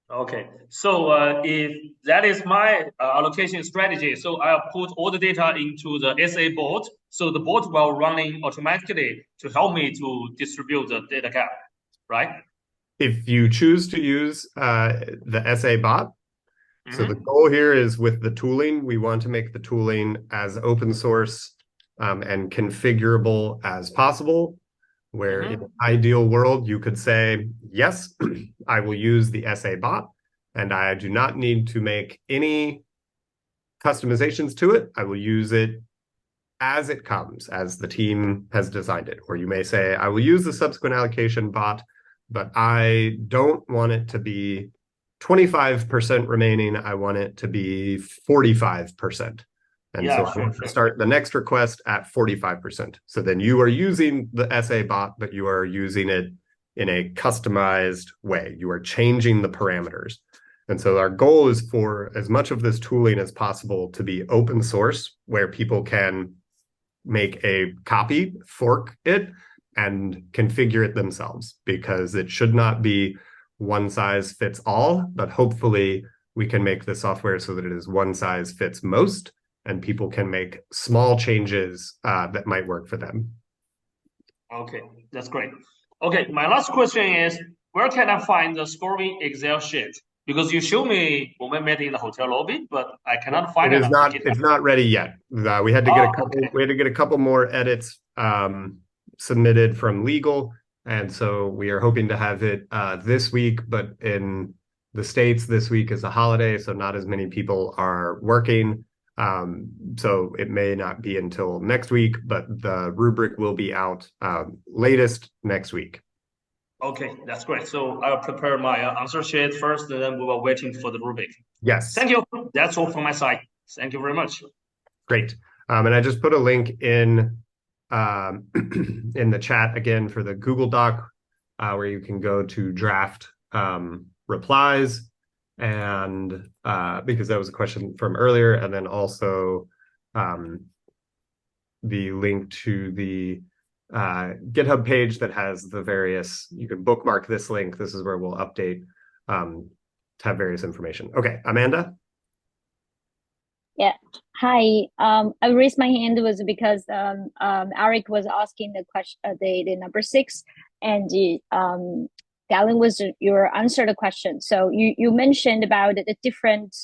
S4: Okay, so if that is my allocation strategy, so I'll put all the data into the SA bot, so the bot will running automatically to help me to distribute the data cap, right?
S6: If you choose to use the SA bot, so the goal here is with the tooling, we want to make the tooling as open source and configurable as possible, where in an ideal world, you could say, yes, I will use the SA bot, and I do not need to make any customizations to it. I will use it as it comes, as the team has designed it. Or you may say, I will use the subsequent allocation bot, but I don't want it to be 25% remaining. I want it to be 45%. And so I want to start the next request at 45%. So then you are using the SA bot, but you are using it in a customized way. You are changing the parameters. And so our goal is for as much of this tooling as possible to be open source, where people can make a copy, fork it, and configure it themselves, because it should not be one size fits all, but hopefully we can make the software so that it is one size fits most, and people can make small changes that might work for them.
S4: Okay, that's great. Okay, my last question is, where can I find the scoring Excel sheet? Because you showed me when we met in the hotel lobby, but I cannot find it.
S6: It's not ready yet. We had to get a couple more edits submitted from legal, and so we are hoping to have it this week. But in the States, this week is a holiday, so not as many people are working. So it may not be until next week, but the rubric will be out latest next week.
S4: Okay, that's great. So I'll prepare my answer sheet first, and then we were waiting for the rubric.
S6: Yes.
S4: Thank you. That's all from my side. Thank you very much.
S6: Great. And I just put a link in the chat again for the Google Doc, where you can go to draft replies, and because that was a question from earlier, and then also the link to the GitHub page that has the various, you can bookmark this link. This is where we'll update to have various information. Okay, Amanda?
S7: Yeah. Hi. I raised my hand was because Eric was asking the question, the number 6, and Galen was your answer the question. So you mentioned about the different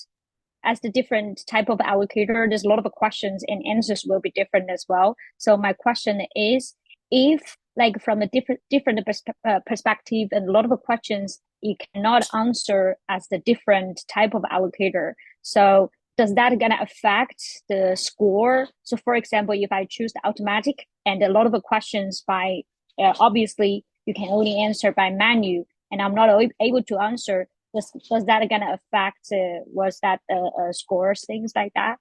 S7: type of allocator, there's a lot of questions and answers will be different as well. So my question is, if like from a different perspective and a lot of questions you cannot answer as the different type of allocator, so does that gonna affect the score? So for example, if I choose the automatic and a lot of the questions by obviously you can only answer by menu, and I'm not able to answer, does that gonna affect was that scores, things like that?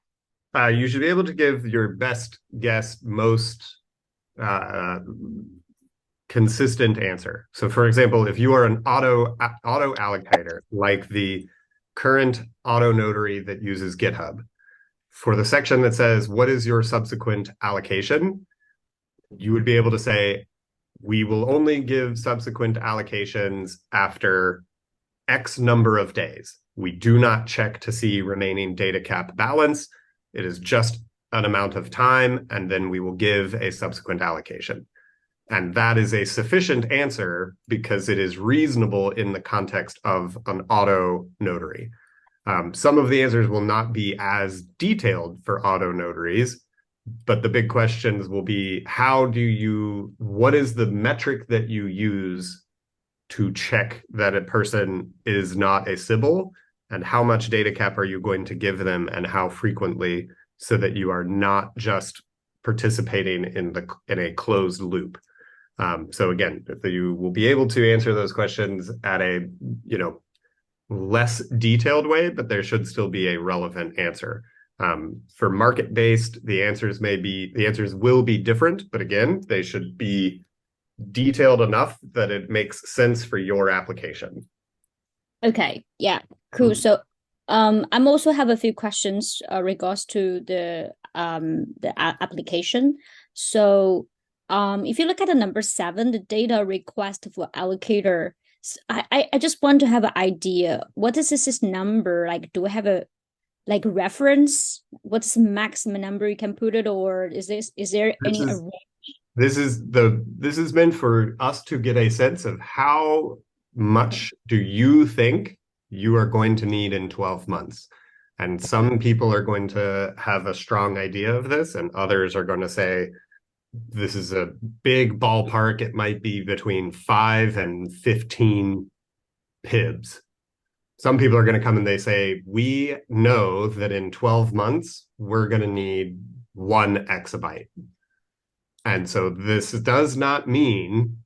S6: You should be able to give your best guess, most consistent answer. So for example, if you are an auto allocator, like the current auto notary that uses GitHub, for the section that says, what is your subsequent allocation? You would be able to say, we will only give subsequent allocations after X number of days. We do not check to see remaining data cap balance. It is just an amount of time, and then we will give a subsequent allocation. And that is a sufficient answer because it is reasonable in the context of an auto notary. Some of the answers will not be as detailed for auto notaries, but the big questions will be, what is the metric that you use to check that a person is not a Sybil, and how much data cap are you going to give them, and how frequently, so that you are not just participating in a closed loop. So again, you will be able to answer those questions at a less detailed way, but there should still be a relevant answer. For market-based, the answers will be different, but again, they should be detailed enough that it makes sense for your application.
S7: Okay, yeah, cool. So I'm also have a few questions regards to the application. So if you look at the number 7, the data request for allocator, I just want to have an idea. What is this number? Like, do we have a reference? What's the maximum number you can put it, or is there any array?
S6: This is meant for us to get a sense of how much do you think you are going to need in 12 months. And some people are going to have a strong idea of this, and others are going to say, this is a big ballpark. It might be between 5 and 15 PIBs. Some people are going to come and they say, we know that in 12 months, we're going to need 1 exabyte. And so this does not mean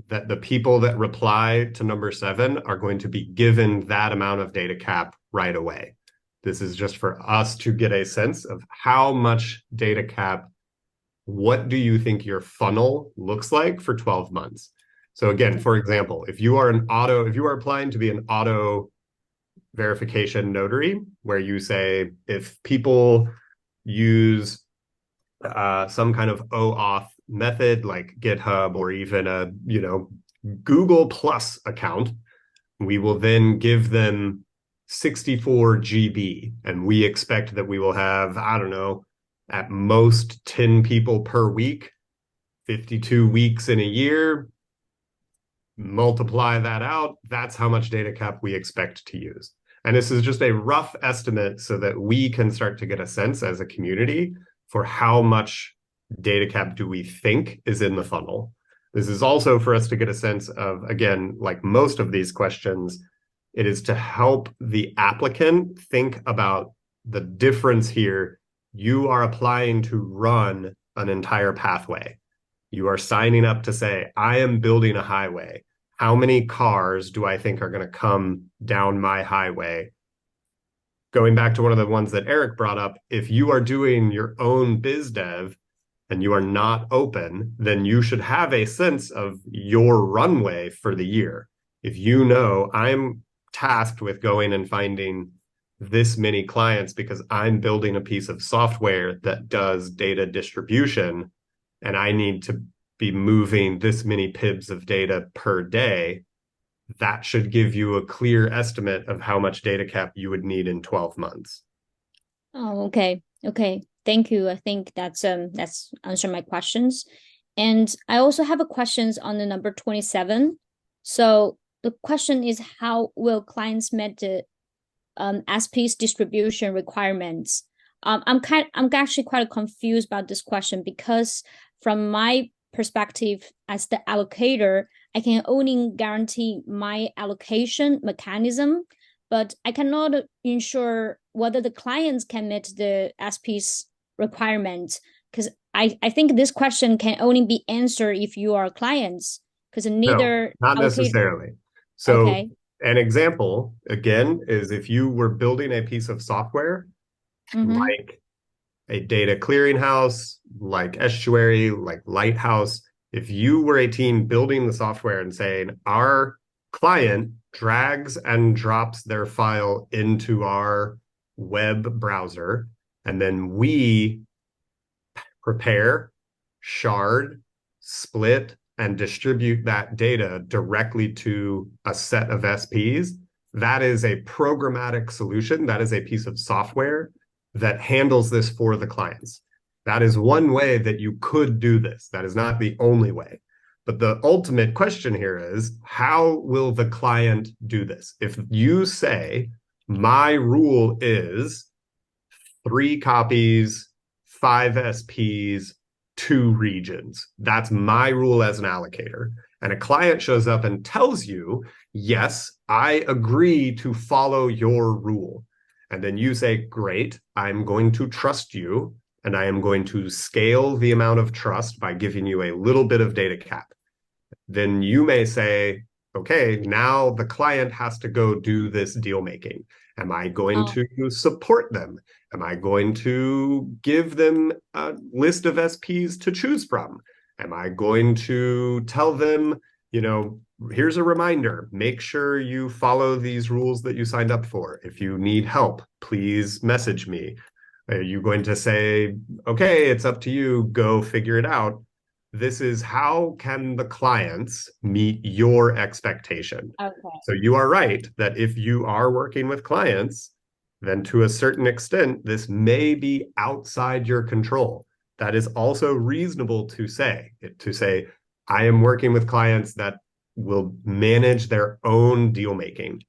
S6: that the people that reply to number 7 are going to be given that amount of data cap right away. This is just for us to get a sense of how much data cap, what do you think your funnel looks like for 12 months? So again, for example, if you are applying to be an auto verification notary, where you say, if people use some kind of OAuth method like GitHub or even a Google Plus account, we will then give them 64 GB, and we expect that we will have, I don't know, at most 10 people per week, 52 weeks in a year. Multiply that out, that's how much data cap we expect to use. And this is just a rough estimate so that we can start to get a sense as a community for how much data cap do we think is in the funnel. This is also for us to get a sense of, again, like most of these questions, it is to help the applicant think about the difference here. You are applying to run an entire pathway. You are signing up to say, I am building a highway. How many cars do I think are going to come down my highway? Going back to one of the ones that Eric brought up, if you are doing your own biz dev and you are not open, then you should have a sense of your runway for the year. If you know, I'm tasked with going and finding this many clients because I'm building a piece of software that does data distribution, and I need to be moving this many PIBs of data per day, that should give you a clear estimate of how much data cap you would need in 12 months.
S7: Oh, okay. Okay. Thank you. I think that's answered my questions. And I also have a questions on the number 27. So the question is, how will clients meet the SP's distribution requirements? I'm actually quite confused about this question, because from my perspective as the allocator, I can only guarantee my allocation mechanism, but I cannot ensure whether the clients can meet the SP's requirements, because I think this question can only be answered if you are clients, because neither
S6: not necessarily. So
S7: okay.
S6: An example, again, is if you were building a piece of software, like a data clearinghouse, like Estuary, like Lighthouse, if you were a team building the software and saying, our client drags and drops their file into our web browser, and then we prepare, shard, split, and distribute that data directly to a set of SPs, that is a programmatic solution. That is a piece of software that handles this for the clients. That is one way that you could do this. That is not the only way. But the ultimate question here is, how will the client do this? If you say, my rule is 3 copies, 5 SPs, 2 regions. That's my rule as an allocator. And a client shows up and tells you, yes, I agree to follow your rule. And then you say, great, I'm going to trust you, and I am going to scale the amount of trust by giving you a little bit of data cap. Then you may say, okay, now the client has to go do this deal making. Am I going to support them? Am I going to give them a list of SPs to choose from? Am I going to tell them, here's a reminder, make sure you follow these rules that you signed up for. If you need help, please message me. Are you going to say, okay, it's up to you, go figure it out? This is how can the clients meet your expectation.
S7: Okay.
S6: So you are right that if you are working with clients, then to a certain extent, this may be outside your control. That is also reasonable to say, I am working with clients that will manage their own deal making.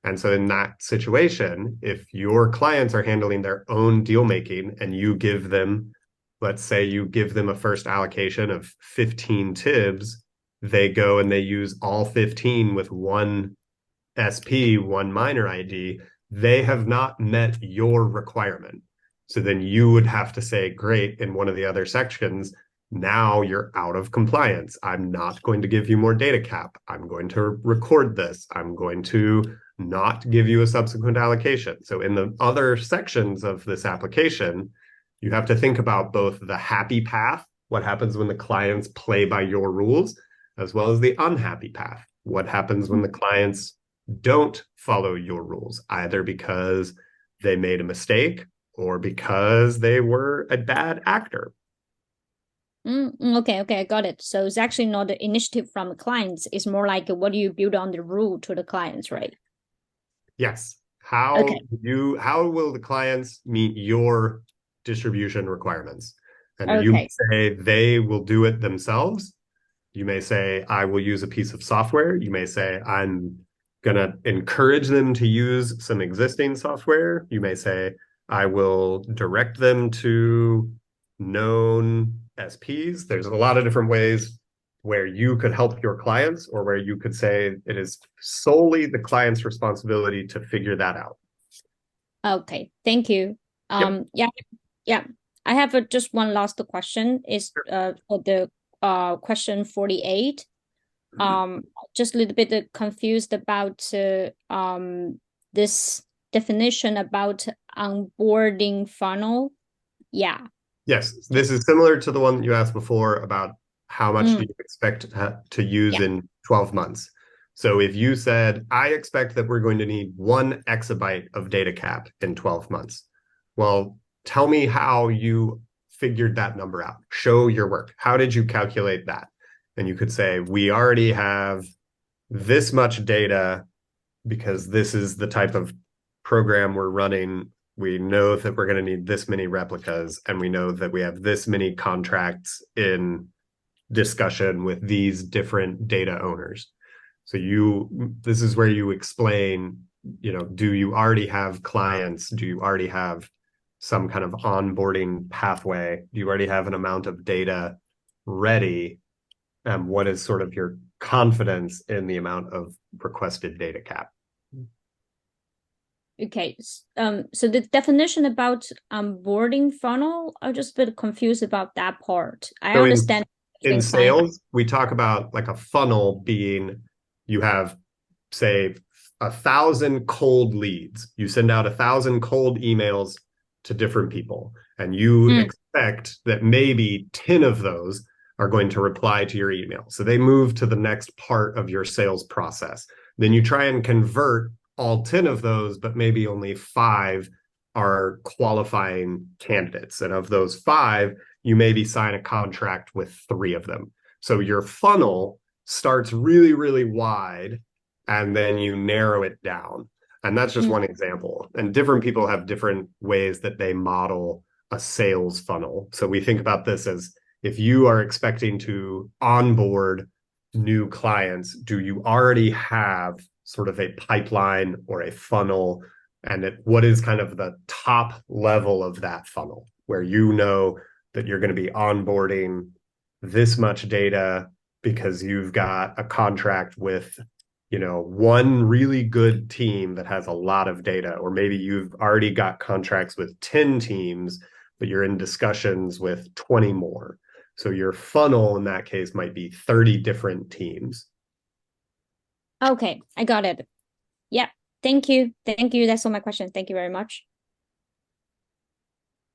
S6: And so in that situation, if your clients are handling their own deal making and you give them, let's say you give them a first allocation of 15 TIBs, they go and they use all 15 with one SP, one minor ID, they have not met your requirement. So then you would have to say, great, in one of the other sections, now you're out of compliance. I'm not going to give you more data cap. I'm going to record this. I'm going to not give you a subsequent allocation. So in the other sections of this application, you have to think about both the happy path, what happens when the clients play by your rules, as well as the unhappy path. What happens when the clients don't follow your rules, either because they made a mistake or because they were a bad actor.
S7: Okay, I got it. So it's actually not the initiative from the clients. It's more like what do you build on the rule to the clients, right?
S6: Yes. How will the clients meet your distribution requirements? And you may say they will do it themselves. You may say, I will use a piece of software. You may say, I'm going to encourage them to use some existing software. You may say, I will direct them to known SPs. There's a lot of different ways where you could help your clients or where you could say it is solely the client's responsibility to figure that out.
S7: Okay, thank you. Yeah. I have just one last question. Is for the question 48. Just a little bit confused about this definition about onboarding funnel. Yeah.
S6: Yes, this is similar to the one you asked before about how much do you expect to use in 12 months. So if you said, I expect that we're going to need 1 exabyte of data cap in 12 months. Well, tell me how you figured that number out. Show your work. How did you calculate that? And you could say, we already have this much data because this is the type of program we're running. We know that we're going to need this many replicas, and we know that we have this many contracts in discussion with these different data owners. So this is where you explain, do you already have clients? Do you already have some kind of onboarding pathway? Do you already have an amount of data ready? What is sort of your confidence in the amount of requested data cap?
S7: Okay. So the definition about onboarding funnel, I'm just a bit confused about that part. I understand.
S6: In sales, we talk about like a funnel being, you have, say, 1,000 cold leads. You send out 1,000 cold emails to different people, and you expect that maybe 10 of those are going to reply to your email. So they move to the next part of your sales process. Then you try and convert all 10 of those, but maybe only 5 are qualifying candidates. And of those 5, you maybe sign a contract with 3 of them. So your funnel starts really, really wide, and then you narrow it down. And that's just one example. And different people have different ways that they model a sales funnel. So we think about this as, if you are expecting to onboard new clients, do you already have sort of a pipeline or a funnel? And what is kind of the top level of that funnel, where you know that you're going to be onboarding this much data because you've got a contract with, one really good team that has a lot of data, or maybe you've already got contracts with 10 teams, but you're in discussions with 20 more. So your funnel in that case might be 30 different teams.
S7: Okay, I got it. Yeah, thank you. That's all my questions. Thank you very much.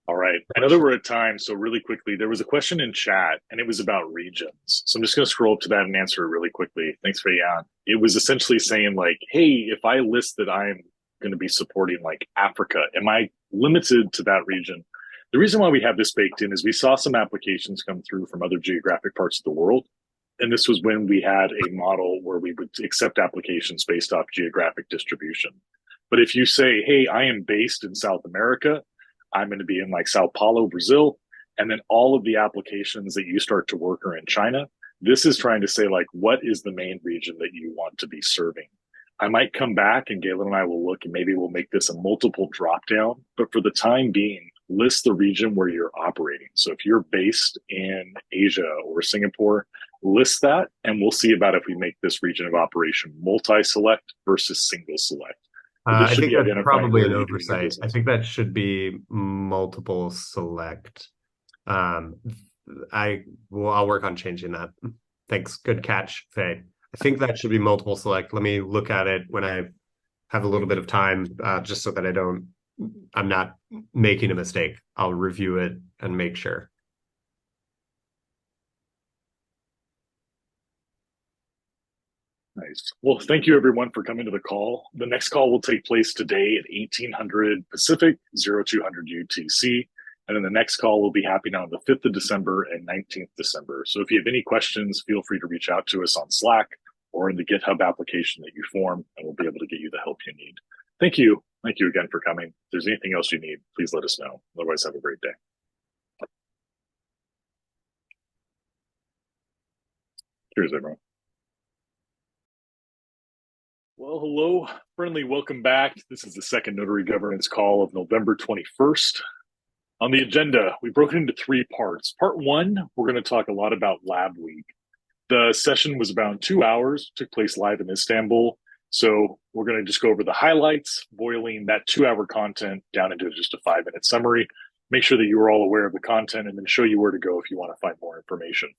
S1: All right. I know that we're at time, so really quickly, there was a question in chat, and it was about regions. So I'm just going to scroll up to that and answer it really quickly. Thanks, Fei-Yan. It was essentially saying, like, hey, if I list that I'm going to be supporting, like, Africa, am I limited to that region? The reason why we have this baked in is we saw some applications come through from other geographic parts of the world. And this was when we had a model where we would accept applications based off geographic distribution. But if you say, hey, I am based in South America, I'm going to be in like Sao Paulo, Brazil, and then all of the applications that you start to work are in China, this is trying to say, like, what is the main region that you want to be serving? I might come back and Galen and I will look and maybe we'll make this a multiple drop down. But for the time being, list the region where you're operating. So if you're based in Asia or Singapore, list that and we'll see about if we make this region of operation multi-select versus single select.
S6: I think that's probably an oversight. I think that should be multiple select. I'll work on changing that. Thanks. Good catch, Faye. I think that should be multiple select. Let me look at it when I have a little bit of time, just so that I'm not making a mistake. I'll review it and make sure.
S1: Nice. Well, thank you everyone for coming to the call. The next call will take place today at 1800 Pacific, 0200 UTC. And then the next call will be happening on the 5th of December and 19th December. So if you have any questions, feel free to reach out to us on Slack or in the GitHub application that you form, and we'll be able to get you the help you need. Thank you. Thank you again for coming. If there's anything else you need, please let us know. Otherwise, have a great day. Cheers, everyone. Well, hello, friendly. Welcome back. This is the second Notary Governance call of November 21st. On the agenda, we broke it into 3 parts. Part 1, we're going to talk a lot about LabWeek. The session was about 2 hours, took place live in Istanbul. So we're going to just go over the highlights, boiling that 2-hour content down into just a 5-minute summary. Make sure that you are all aware of the content and then show you where to go if you want to find more information.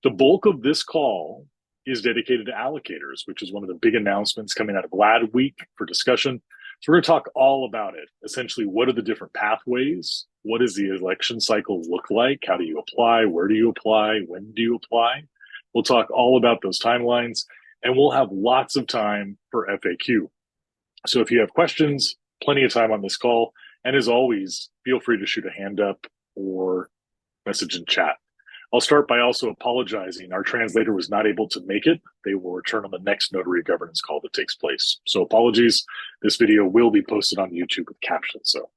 S1: The bulk of this call is dedicated to allocators, which is one of the big announcements coming out of LabWeek for discussion. So we're going to talk all about it. Essentially, what are the different pathways? What does the election cycle look like? How do you apply? Where do you apply? When do you apply? We'll talk all about those timelines, and we'll have lots of time for FAQ. So if you have questions, plenty of time on this call. And as always, feel free to shoot a hand up or message in chat. I'll start by also apologizing. Our translator was not able to make it. They will return on the next Notary Governance call that takes place. So apologies. This video will be posted on YouTube with captions. So,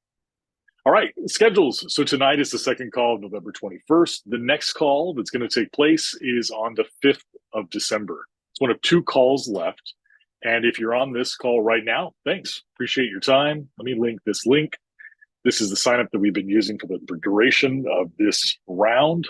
S1: all right, schedules. So tonight is the second call of November 21st. The next call that's going to take place is on the 5th of December. It's one of 2 calls left. And if you're on this call right now, thanks. Appreciate your time. Let me link this link. This is the sign up that we've been using for the duration of this round.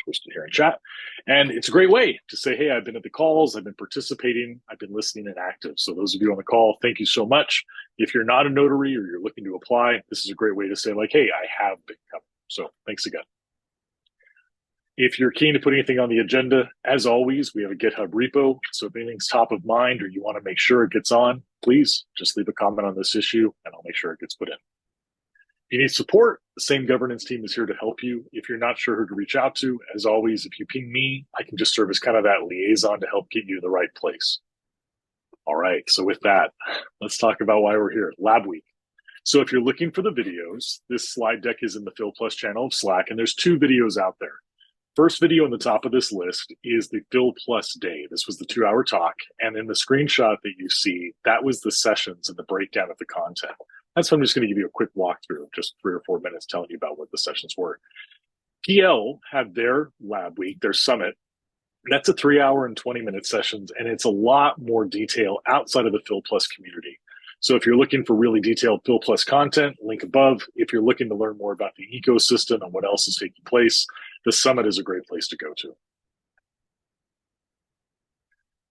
S1: Posted here in chat. And it's a great way to say, hey, I've been at the calls, I've been participating, I've been listening and active. So those of you on the call, thank you so much. If you're not a notary or you're looking to apply, this is a great way to say, like, hey, I have been coming. So thanks again. If you're keen to put anything on the agenda, as always, we have a GitHub repo. So if anything's top of mind or you want to make sure it gets on, please just leave a comment on this issue and I'll make sure it gets put in. If you need support, the same governance team is here to help you. If you're not sure who to reach out to, as always, if you ping me, I can just serve as kind of that liaison to help get you to the right place. All right, so with that, let's talk about why we're here, LabWeek. So if you're looking for the videos, this slide deck is in the Phil Plus channel of Slack, and there's 2 videos out there. First video on the top of this list is the Phil Plus day. This was the 2-hour talk, and in the screenshot that you see, that was the sessions and the breakdown of the content. That's why I'm just going to give you a quick walkthrough, just 3 or 4 minutes telling you about what the sessions were. PL had their LabWeek, their summit. That's a 3-hour and 20-minute sessions, and it's a lot more detail outside of the Phil Plus community. So if you're looking for really detailed Phil Plus content, link above. If you're looking to learn more about the ecosystem and what else is taking place, the summit is a great place to go to.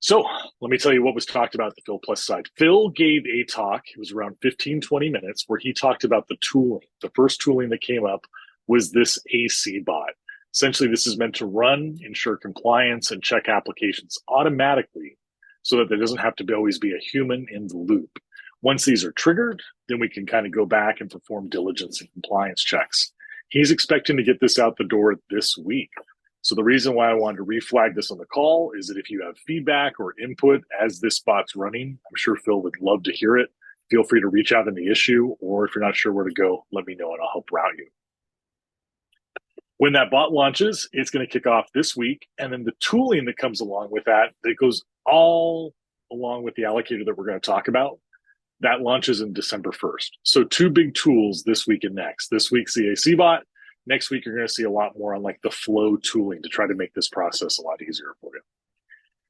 S1: So let me tell you what was talked about at the Phil Plus side. Phil gave a talk, it was around 15, 20 minutes, where he talked about the tooling. The first tooling that came up was this AC bot. Essentially, this is meant to run, ensure compliance, and check applications automatically so that there doesn't have to always be a human in the loop. Once these are triggered, then we can kind of go back and perform diligence and compliance checks. He's expecting to get this out the door this week. So the reason why I wanted to reflag this on the call is that if you have feedback or input as this bot's running, I'm sure Phil would love to hear it. Feel free to reach out on the issue, or if you're not sure where to go, let me know and I'll help route you. When that bot launches, it's going to kick off this week. And then the tooling that comes along with that goes all along with the allocator that we're going to talk about, that launches in December 1st. So 2 big tools this week and next. This week's the AC bot. Next week, you're going to see a lot more on like the flow tooling to try to make this process a lot easier for you.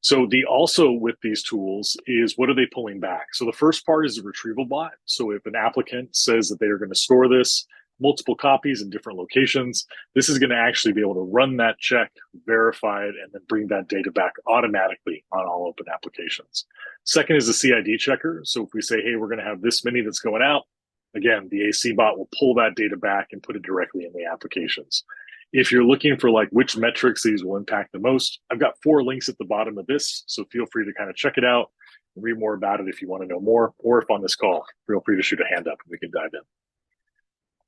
S1: So the also with these tools is what are they pulling back? So the first part is the retrieval bot. So if an applicant says that they are going to store this, multiple copies in different locations, this is going to actually be able to run that check, verify it, and then bring that data back automatically on all open applications. Second is the CID checker. So if we say, hey, we're going to have this many that's going out, again, the AC bot will pull that data back and put it directly in the applications. If you're looking for like which metrics these will impact the most, I've got 4 links at the bottom of this. So feel free to kind of check it out and read more about it if you want to know more, or if on this call, feel free to shoot a hand up and we can dive in.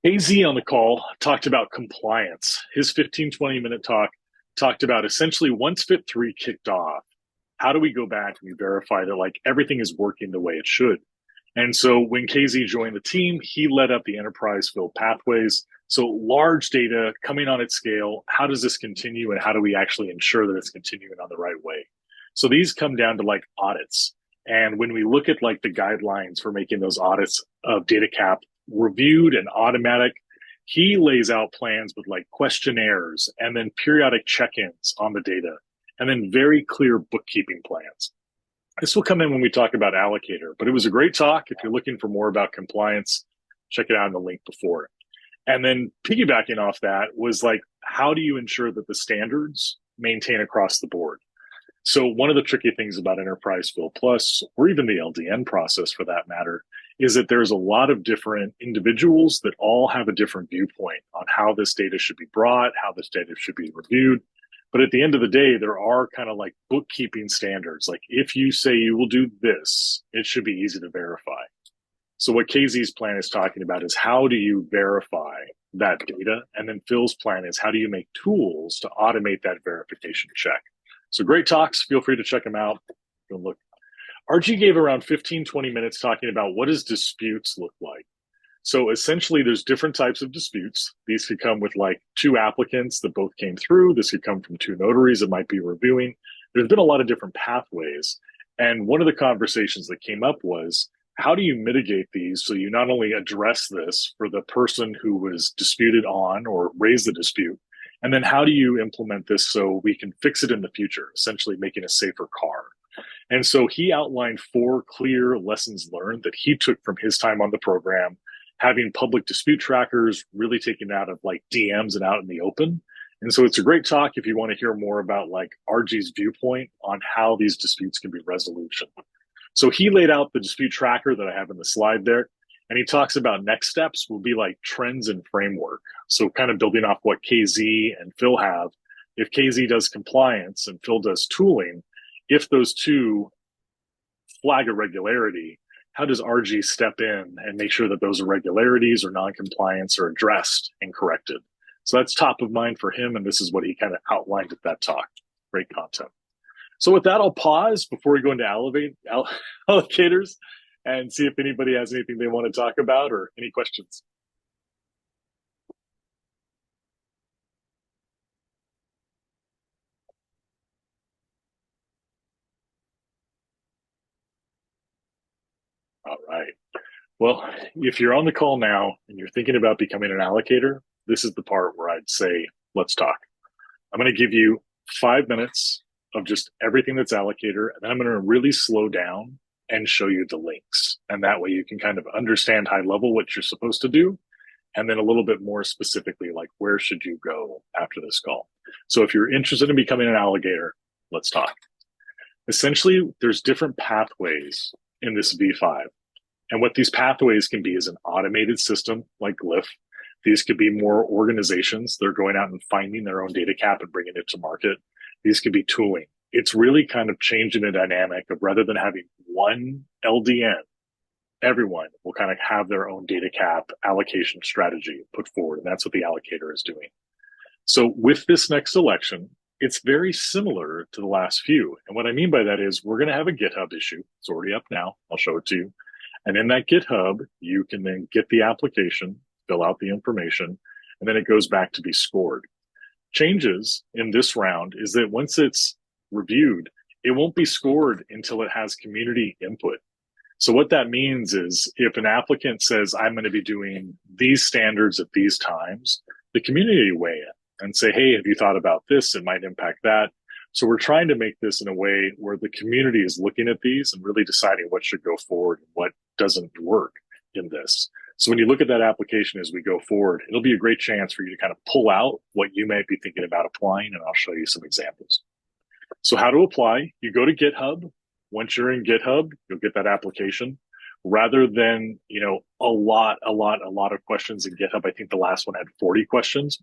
S1: AZ on the call talked about compliance. His 15-20 minute talk talked about essentially once FIT 3 kicked off, how do we go back and we verify that like everything is working the way it should? And so when KZ joined the team, he led up the enterprise field pathways. So large data coming on its scale, how does this continue and how do we actually ensure that it's continuing on the right way? So these come down to like audits. And when we look at like the guidelines for making those audits of data cap reviewed and automatic, he lays out plans with like questionnaires and then periodic check-ins on the data and then very clear bookkeeping plans. This will come in when we talk about Allocator, but it was a great talk. If you're looking for more about compliance, check it out in the link before. And then piggybacking off that was like, how do you ensure that the standards maintain across the board? So one of the tricky things about Enterprise Fill Plus, or even the LDN process for that matter, is that there's a lot of different individuals that all have a different viewpoint on how this data should be brought, how this data should be reviewed. But at the end of the day, there are kind of like bookkeeping standards. Like if you say you will do this, it should be easy to verify. So what KZ's plan is talking about is how do you verify that data? And then Phil's plan is how do you make tools to automate that verification check? So great talks. Feel free to check them out. Go look. RG gave around 15-20 minutes talking about what does disputes look like. So essentially there's different types of disputes. These could come with like 2 applicants that both came through. This could come from 2 notaries that might be reviewing. There's been a lot of different pathways. And one of the conversations that came up was, how do you mitigate these so you not only address this for the person who was disputed on or raised the dispute, and then how do you implement this so we can fix it in the future, essentially making a safer car? And so he outlined 4 clear lessons learned that he took from his time on the program, having public dispute trackers, really taking out of like DMs and out in the open. And so it's a great talk if you want to hear more about like RG's viewpoint on how these disputes can be resolution. So he laid out the dispute tracker that I have in the slide there. And he talks about next steps will be like trends and framework. So kind of building off what KZ and Phil have. If KZ does compliance and Phil does tooling, if those 2 flag irregularity, how does RG step in and make sure that those irregularities or non-compliance are addressed and corrected? So that's top of mind for him. And this is what he kind of outlined at that talk. Great content. So with that, I'll pause before we go into allocators and see if anybody has anything they want to talk about or any questions. All right. Well, if you're on the call now and you're thinking about becoming an allocator, this is the part where I'd say, let's talk. I'm going to give you 5 minutes of just everything that's allocator, and then I'm going to really slow down and show you the links. And that way you can kind of understand high level what you're supposed to do. And then a little bit more specifically, like where should you go after this call? So if you're interested in becoming an allocator, let's talk. Essentially, there's different pathways in this V5. And what these pathways can be is an automated system like Glyph. These could be more organizations. They're going out and finding their own data cap and bringing it to market. These could be tooling. It's really kind of changing the dynamic of rather than having one LDN, everyone will kind of have their own data cap allocation strategy put forward. And that's what the allocator is doing. So with this next election, it's very similar to the last few. And what I mean by that is we're going to have a GitHub issue. It's already up now. I'll show it to you. And in that GitHub, you can then get the application, fill out the information, and then it goes back to be scored. changes in this round is that once it's reviewed, it won't be scored until it has community input. So what that means is if an applicant says, I'm going to be doing these standards at these times, the community weigh in and say, hey, have you thought about this? It might impact that. So we're trying to make this in a way where the community is looking at these and really deciding what should go forward and what doesn't work in this. So when you look at that application as we go forward, it'll be a great chance for you to kind of pull out what you might be thinking about applying, and I'll show you some examples. So how to apply, you go to GitHub. Once you're in GitHub, you'll get that application. Rather than, a lot of questions in GitHub, I think the last one had 40 questions.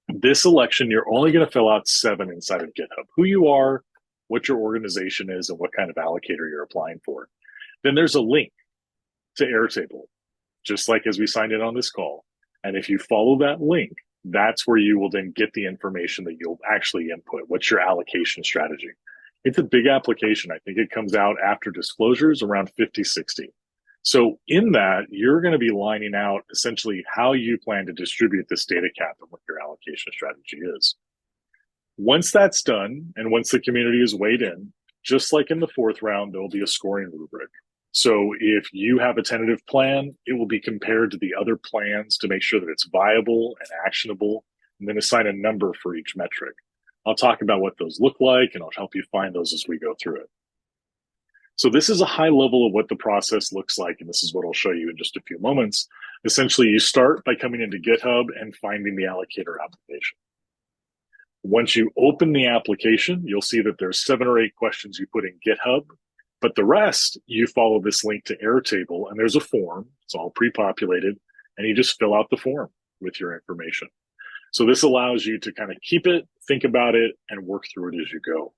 S1: This election, you're only going to fill out 7 inside of GitHub. Who you are, what your organization is, and what kind of allocator you're applying for. Then there's a link to Airtable, just like as we signed in on this call. And if you follow that link, that's where you will then get the information that you'll actually input. What's your allocation strategy? It's a big application. I think it comes out after disclosures around 50, 60. So in that, you're going to be lining out essentially how you plan to distribute this data cap and what your allocation strategy is. Once that's done, and once the community is weighed in, just like in the 4th round, there will be a scoring rubric. So if you have a tentative plan, it will be compared to the other plans to make sure that it's viable and actionable, and then assign a number for each metric. I'll talk about what those look like, and I'll help you find those as we go through it. So this is a high level of what the process looks like, and this is what I'll show you in just a few moments. Essentially, you start by coming into GitHub and finding the Allocator application. Once you open the application, you'll see that there's 7 or 8 questions you put in GitHub, but the rest, you follow this link to Airtable, and there's a form. It's all pre-populated, and you just fill out the form with your information. So this allows you to kind of keep it, think about it, and work through it as you go.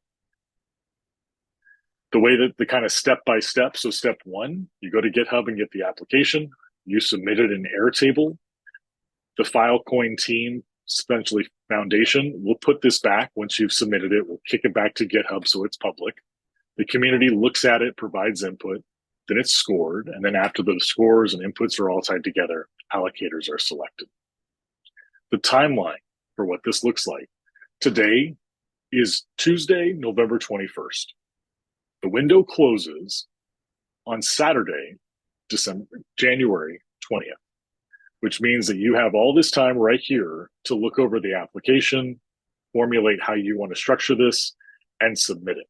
S1: The way that the kind of step-by-step, so step 1, you go to GitHub and get the application. You submit it in Airtable. The Filecoin team, essentially foundation, will put this back once you've submitted it. We'll kick it back to GitHub so it's public. The community looks at it, provides input, then it's scored. And then after the scores and inputs are all tied together, allocators are selected. The timeline for what this looks like. Today is Tuesday, November 21st. The window closes on Saturday, January 20th, which means that you have all this time right here to look over the application, formulate how you want to structure this, and submit it.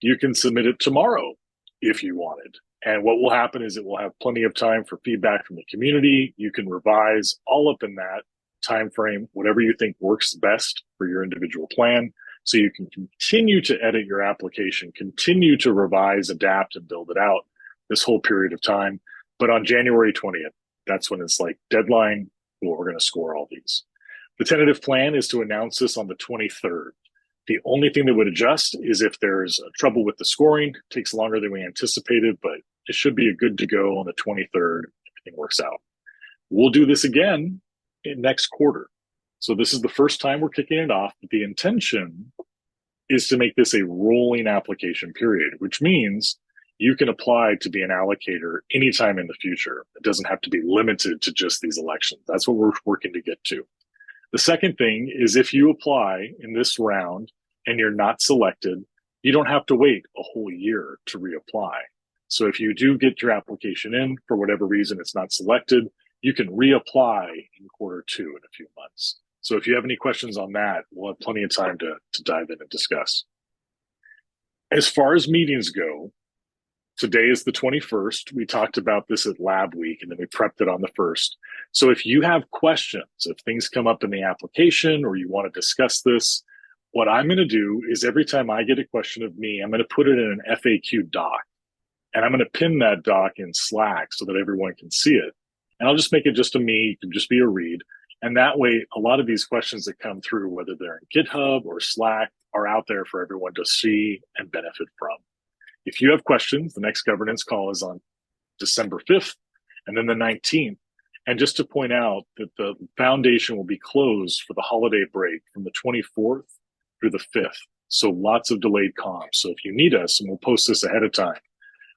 S1: You can submit it tomorrow if you wanted. And what will happen is it will have plenty of time for feedback from the community. You can revise all up in that time frame, whatever you think works best for your individual plan. So you can continue to edit your application, continue to revise, adapt, and build it out this whole period of time. But on January 20th, that's when it's like deadline, well, we're going to score all these. The tentative plan is to announce this on the 23rd. The only thing that would adjust is if there's trouble with the scoring. It takes longer than we anticipated, but it should be a good to go on the 23rd if everything works out. We'll do this again in next quarter. So this is the first time we're kicking it off. But the intention is to make this a rolling application period, which means you can apply to be an allocator anytime in the future. It doesn't have to be limited to just these elections. That's what we're working to get to. The second thing is if you apply in this round and you're not selected, you don't have to wait a whole year to reapply. So if you do get your application in, for whatever reason it's not selected, you can reapply in Q2 in a few months. So if you have any questions on that, we'll have plenty of time to dive in and discuss. As far as meetings go, today is the 21st. We talked about this at LabWeek, and then we prepped it on the 1st. So if you have questions, if things come up in the application or you want to discuss this, what I'm going to do is every time I get a question of me, I'm going to put it in an FAQ doc. And I'm going to pin that doc in Slack so that everyone can see it. And I'll just make it just a me, it can just be a read. And that way, a lot of these questions that come through, whether they're in GitHub or Slack, are out there for everyone to see and benefit from. If you have questions, the next governance call is on December 5th and then the 19th. And just to point out that the foundation will be closed for the holiday break from the 24th through the 5th. So lots of delayed comms. So if you need us, and we'll post this ahead of time,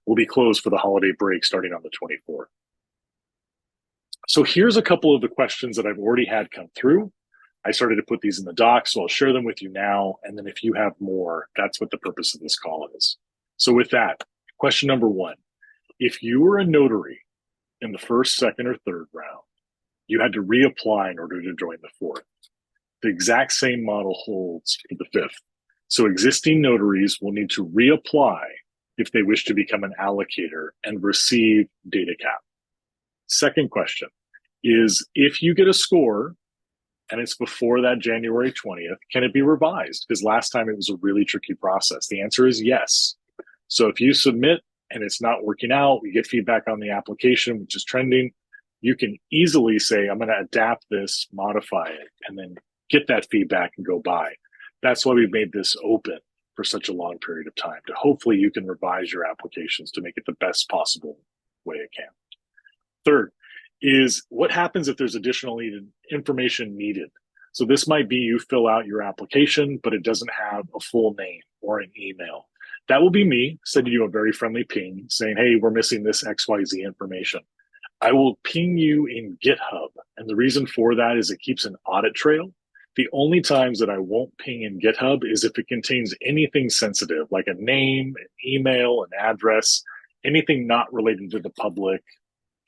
S1: we'll be closed for the holiday break starting on the 24th. So here's a couple of the questions that I've already had come through. I started to put these in the doc, so I'll share them with you now. And then if you have more, that's what the purpose of this call is. So with that, question number one, if you were a notary in the first, second, or third round, you had to reapply in order to join the fourth. The exact same model holds for the fifth. So existing notaries will need to reapply if they wish to become an allocator and receive data cap. Second question is, if you get a score and it's before that January 20th, can it be revised? Because last time it was a really tricky process. The answer is yes. So if you submit and it's not working out, you get feedback on the application, which is trending, you can easily say, I'm going to adapt this, modify it, and then get that feedback and go by. That's why we've made this open for such a long period of time, to hopefully you can revise your applications to make it the best possible way it can. Third is, what happens if there's additional information needed? So this might be you fill out your application, but it doesn't have a full name or an email. That will be me sending you a very friendly ping saying, hey, we're missing this XYZ information. I will ping you in GitHub. And the reason for that is it keeps an audit trail. The only times that I won't ping in GitHub is if it contains anything sensitive, like a name, an email, an address, anything not related to the public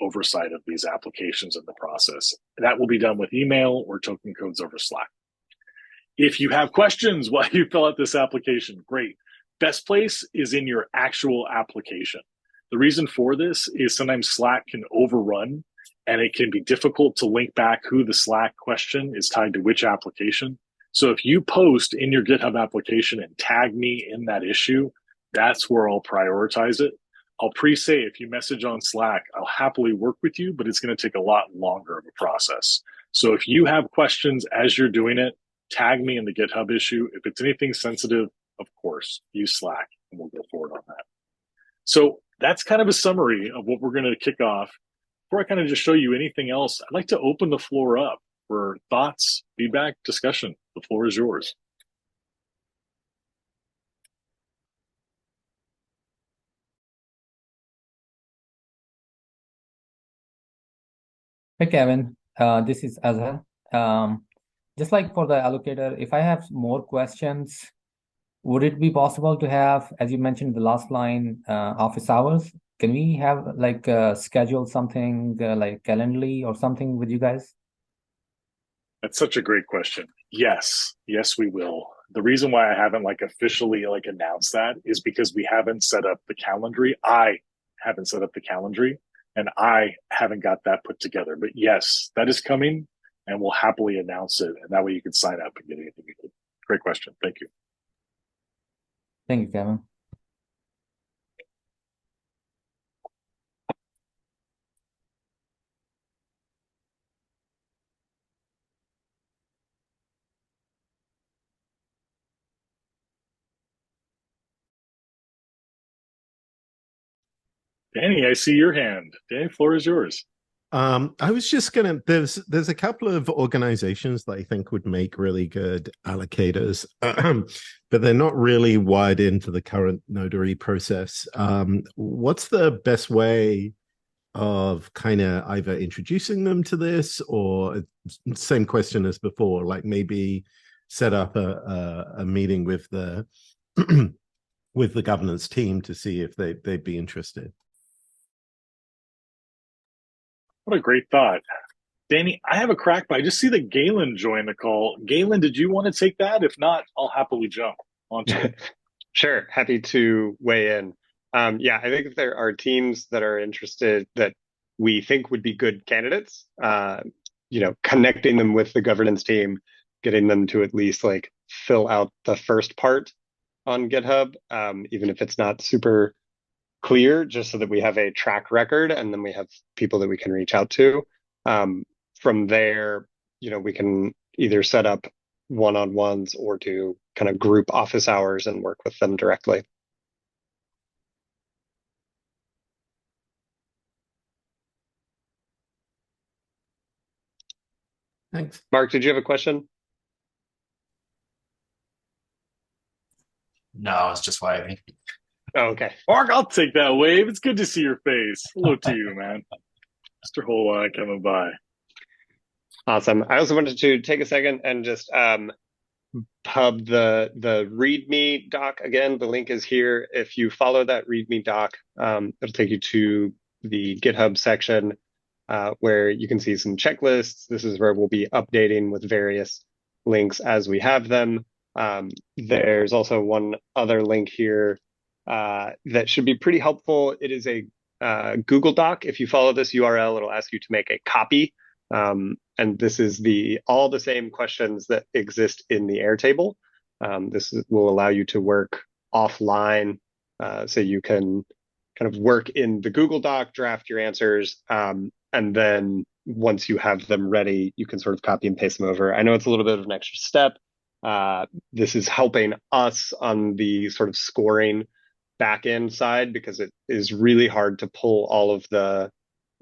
S1: oversight of these applications in the process. That will be done with email or token codes over Slack. If you have questions while you fill out this application, great. Best place is in your actual application. The reason for this is sometimes Slack can overrun and it can be difficult to link back who the Slack question is tied to which application. So if you post in your GitHub application and tag me in that issue, that's where I'll prioritize it. I'll pre-say if you message on Slack, I'll happily work with you, but it's going to take a lot longer of a process. So if you have questions as you're doing it, tag me in the GitHub issue. If it's anything sensitive, of course, use Slack and we'll go forward on that. So that's kind of a summary of what we're going to kick off. Before I kind of just show you anything else, I'd like to open the floor up for thoughts, feedback, discussion. The floor is yours.
S8: Hey Kevin, this is Azhar. Just like for the allocator, if I have more questions, would it be possible to have, as you mentioned, the last line, office hours? Can we have like schedule something like Calendly or something with you guys?
S1: That's such a great question. Yes, we will. The reason why I haven't officially announced that is because we haven't set up the Calendly. I haven't set up the Calendly. And I haven't got that put together. But yes, that is coming, and we'll happily announce it. And that way you can sign up and get anything you need. Great question. Thank you.
S8: Thank you, Kevin.
S1: Danny, I see your hand. Danny, floor is yours.
S9: I was just gonna, there's a couple of organizations that I think would make really good allocators, but they're not really wired into the current notary process. What's the best way of kind of either introducing them to this, or same question as before, like maybe set up a meeting with the with the governance team to see if they'd be interested?
S1: What a great thought. Danny, I have a crack, but I just see that Galen joined the call. Galen, did you want to take that? If not, I'll happily jump onto it.
S5: Sure, happy to weigh in. Yeah, I think if there are teams that are interested that we think would be good candidates, connecting them with the governance team, getting them to at least fill out the first part on GitHub, even if it's not super clear, just so that we have a track record and then we have people that we can reach out to. From there, we can either set up one-on-ones or do kind of group office hours and work with them directly.
S9: Thanks.
S5: Mark, did you have a question?
S10: No, it's just waving.
S5: Oh, okay.
S1: Mark, I'll take that wave. It's good to see your face. Hello to you, man. Mr. Holon coming by.
S5: Awesome. I also wanted to take a second and just pub the README doc again. The link is here. If you follow that README doc, it'll take you to the GitHub section where you can see some checklists. This is where we'll be updating with various links as we have them. There's also one other link here that should be pretty helpful. It is a Google Doc. If you follow this URL, it'll ask you to make a copy. And this is all the same questions that exist in the Airtable. Will allow you to work offline, so you can kind of work in the Google Doc, draft your answers, and then once you have them ready, you can sort of copy and paste them over. I know it's a little bit of an extra step. This is helping us on the sort of scoring back-end side because it is really hard to pull all of the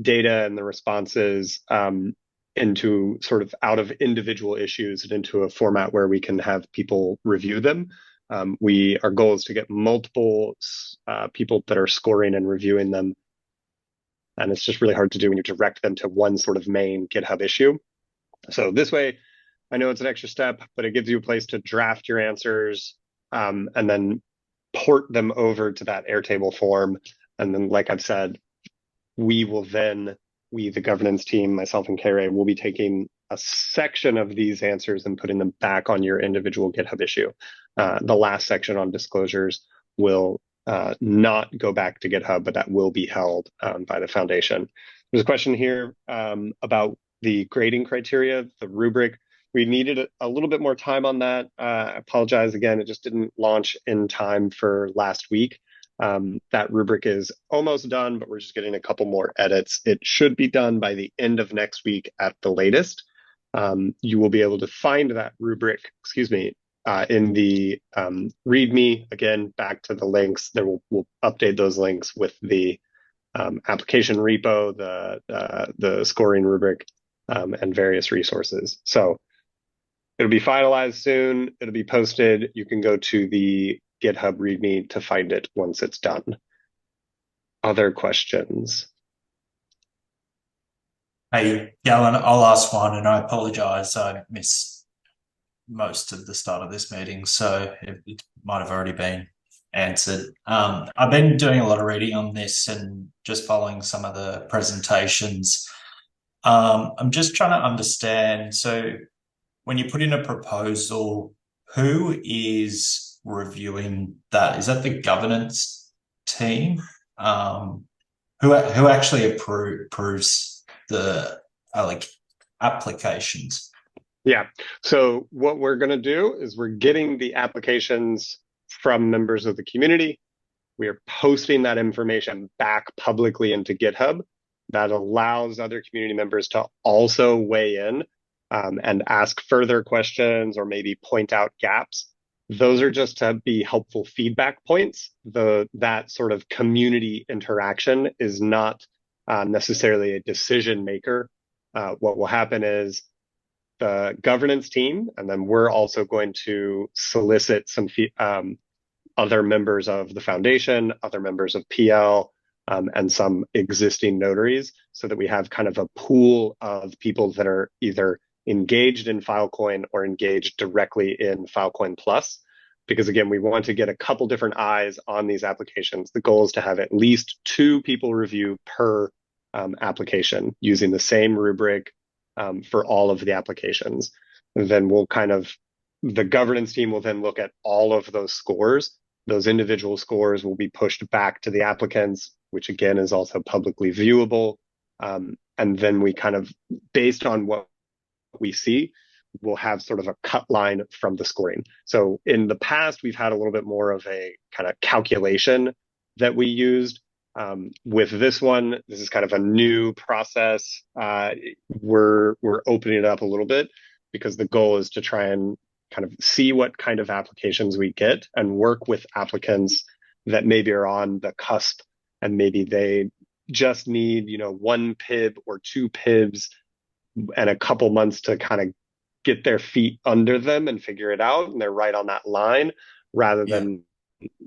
S5: data and the responses into sort of out of individual issues and into a format where we can have people review them. Our goal is to get multiple people that are scoring and reviewing them. And it's just really hard to do when you direct them to one sort of main GitHub issue. So this way, I know it's an extra step, but it gives you a place to draft your answers and then port them over to that Airtable form. And then, like I've said, we, the governance team, myself and Kay-Ray, will be taking a section of these answers and putting them back on your individual GitHub issue. The last section on disclosures will not go back to GitHub, but that will be held by the foundation. There's a question here about the grading criteria, the rubric. We needed a little bit more time on that. I apologize again, it just didn't launch in time for last week. That rubric is almost done, but we're just getting a couple more edits. It should be done by the end of next week at the latest. You will be able to find that rubric, in the README. Again, back to the links. We'll update those links with the application repo, the scoring rubric, and various resources. So it'll be finalized soon. It'll be posted. You can go to the GitHub README to find it once it's done. Other questions?
S10: Hey, Galen, I'll ask one, and I apologize. I missed most of the start of this meeting, so it might have already been answered. I've been doing a lot of reading on this and just following some of the presentations. I'm just trying to understand. So when you put in a proposal, who is reviewing that? Is that the governance team? Who actually approves the applications?
S5: Yeah. So what we're going to do is we're getting the applications from members of the community. We are posting that information back publicly into GitHub. That allows other community members to also weigh in and ask further questions or maybe point out gaps. Those are just to be helpful feedback points. That sort of community interaction is not necessarily a decision maker. What will happen is the governance team, and then we're also going to solicit some other members of the foundation, other members of PL, and some existing notaries, so that we have kind of a pool of people that are either engaged in Filecoin or engaged directly in Filecoin Plus. Because again, we want to get a couple different eyes on these applications. The goal is to have at least 2 people review per application using the same rubric for all of the applications. And then the governance team will then look at all of those scores. Those individual scores will be pushed back to the applicants, which again is also publicly viewable. And then we kind of, based on what we see, we'll have sort of a cut line from the scoring. So in the past, we've had a little bit more of a kind of calculation that we used. With this one, this is kind of a new process. We're opening it up a little bit because the goal is to try and kind of see what kind of applications we get and work with applicants that maybe are on the cusp and maybe they just need, 1 PIB or 2 PIBs and a couple months to kind of get their feet under them and figure it out. And they're right on that line rather than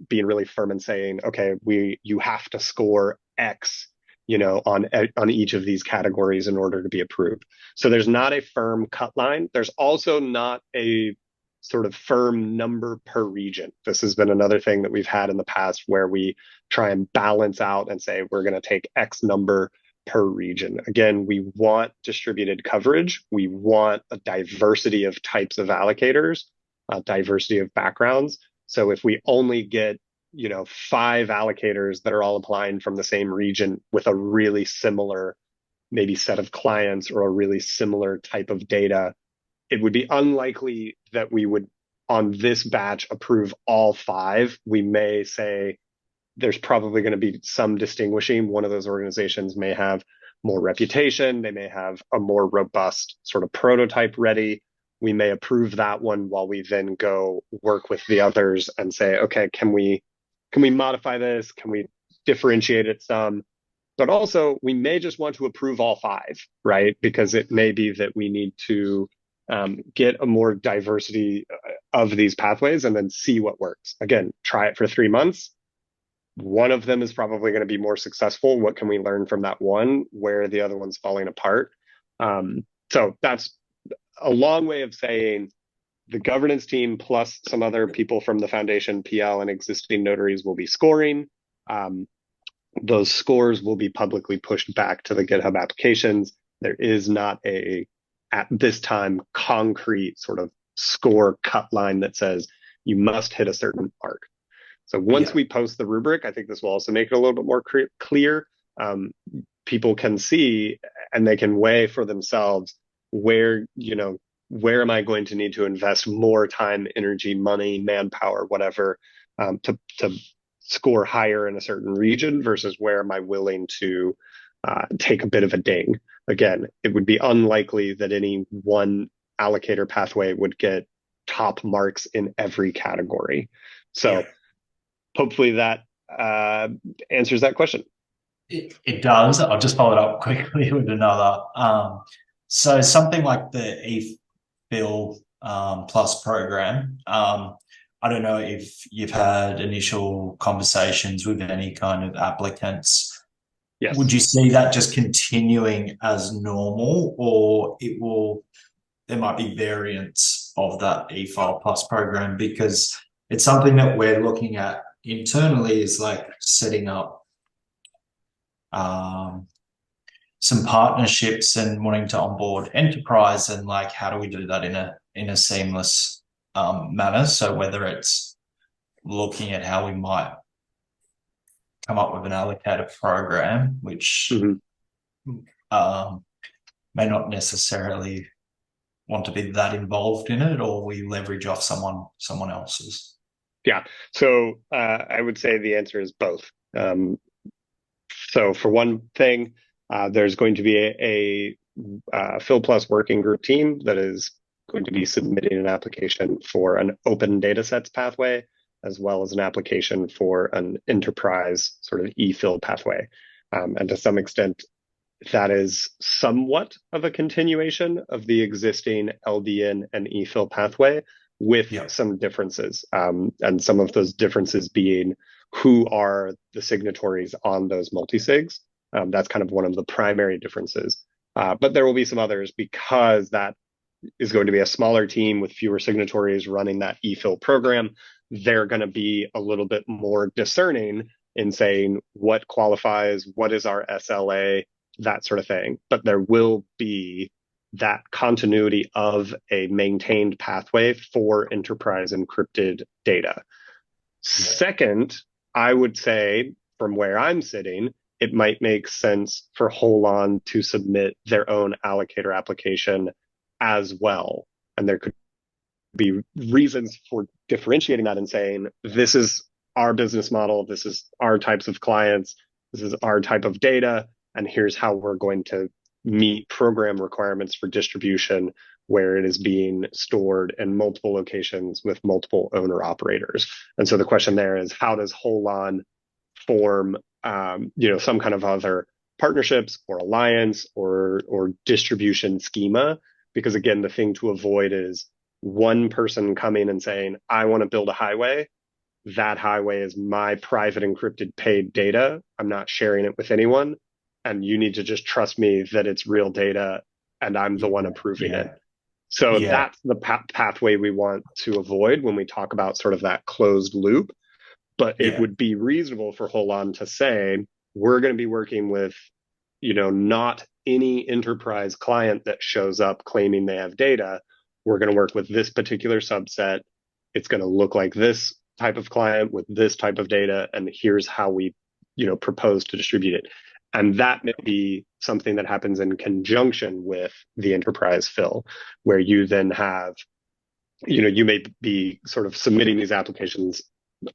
S5: being really firm and saying, okay, you have to score X, on each of these categories in order to be approved. So there's not a firm cut line. There's also not a sort of firm number per region. This has been another thing that we've had in the past where we try and balance out and say we're going to take X number per region. Again, we want distributed coverage. We want a diversity of types of allocators, diversity of backgrounds. So if we only get 5 allocators that are all applying from the same region with a really similar maybe set of clients or a really similar type of data, it would be unlikely that we would, on this batch, approve all 5. We may say there's probably going to be some distinguishing. One of those organizations may have more reputation. They may have a more robust sort of prototype ready. We may approve that one while we then go work with the others and say, okay, can we modify this? Can we differentiate it some? But also, we may just want to approve all 5, right? Because it may be that we need to get a more diversity of these pathways and then see what works. Again, try it for 3 months. One of them is probably going to be more successful. What can we learn from that one? Where are the other ones falling apart? So that's a long way of saying the governance team plus some other people from the foundation, PL, and existing notaries will be scoring. Those scores will be publicly pushed back to the GitHub applications. There is not at this time, concrete sort of score cut line that says you must hit a certain mark. So once we post the rubric, I think this will also make it a little bit more clear. People can see and they can weigh for themselves where am I going to need to invest more time, energy, money, manpower, whatever, to score higher in a certain region versus where am I willing to take a bit of a ding. Again, it would be unlikely that any one allocator pathway would get top marks in every category. So hopefully that answers that question.
S10: It does. I'll just follow it up quickly with another. So something like the eFil Plus program, I don't know if you've had initial conversations with any kind of applicants.
S5: Yes.
S10: Would you see that just continuing as normal, or there might be variants of that eFile Plus program? Because it's something that we're looking at internally, is like setting up some partnerships and wanting to onboard enterprise, and like how do we do that in a seamless manner? So whether it's looking at how we might come up with an allocator program, which may not necessarily want to be that involved in it, or we leverage off someone else's.
S5: Yeah. So I would say the answer is both. So for one thing, there's going to be a Phil Plus working group team that is going to be submitting an application for an open datasets pathway, as well as an application for an enterprise sort of eFil pathway. And to some extent, that is somewhat of a continuation of the existing LDN and eFil pathway with some differences. And some of those differences being who are the signatories on those multisigs. That's kind of one of the primary differences. But there will be some others because that is going to be a smaller team with fewer signatories running that eFil program. They're going to be a little bit more discerning in saying what qualifies, what is our SLA, that sort of thing. But there will be that continuity of a maintained pathway for enterprise encrypted data. Second, I would say from where I'm sitting, it might make sense for Holon to submit their own allocator application as well. And there could be reasons for differentiating that and saying, this is our business model, this is our types of clients, this is our type of data, and here's how we're going to meet program requirements for distribution where it is being stored in multiple locations with multiple owner operators. And so the question there is, how does Holon form some kind of other partnerships or alliance or distribution schema? Because again, the thing to avoid is one person coming and saying, I want to build a highway. That highway is my private encrypted paid data. I'm not sharing it with anyone. and you need to just trust me that it's real data and I'm the one approving it. So that's the pathway we want to avoid when we talk about sort of that closed loop. But it would be reasonable for Holon to say, we're going to be working with, not any enterprise client that shows up claiming they have data. We're going to work with this particular subset. It's going to look like this type of client with this type of data, and here's how we, propose to distribute it. And that may be something that happens in conjunction with the enterprise fill, where you then have, you may be sort of submitting these applications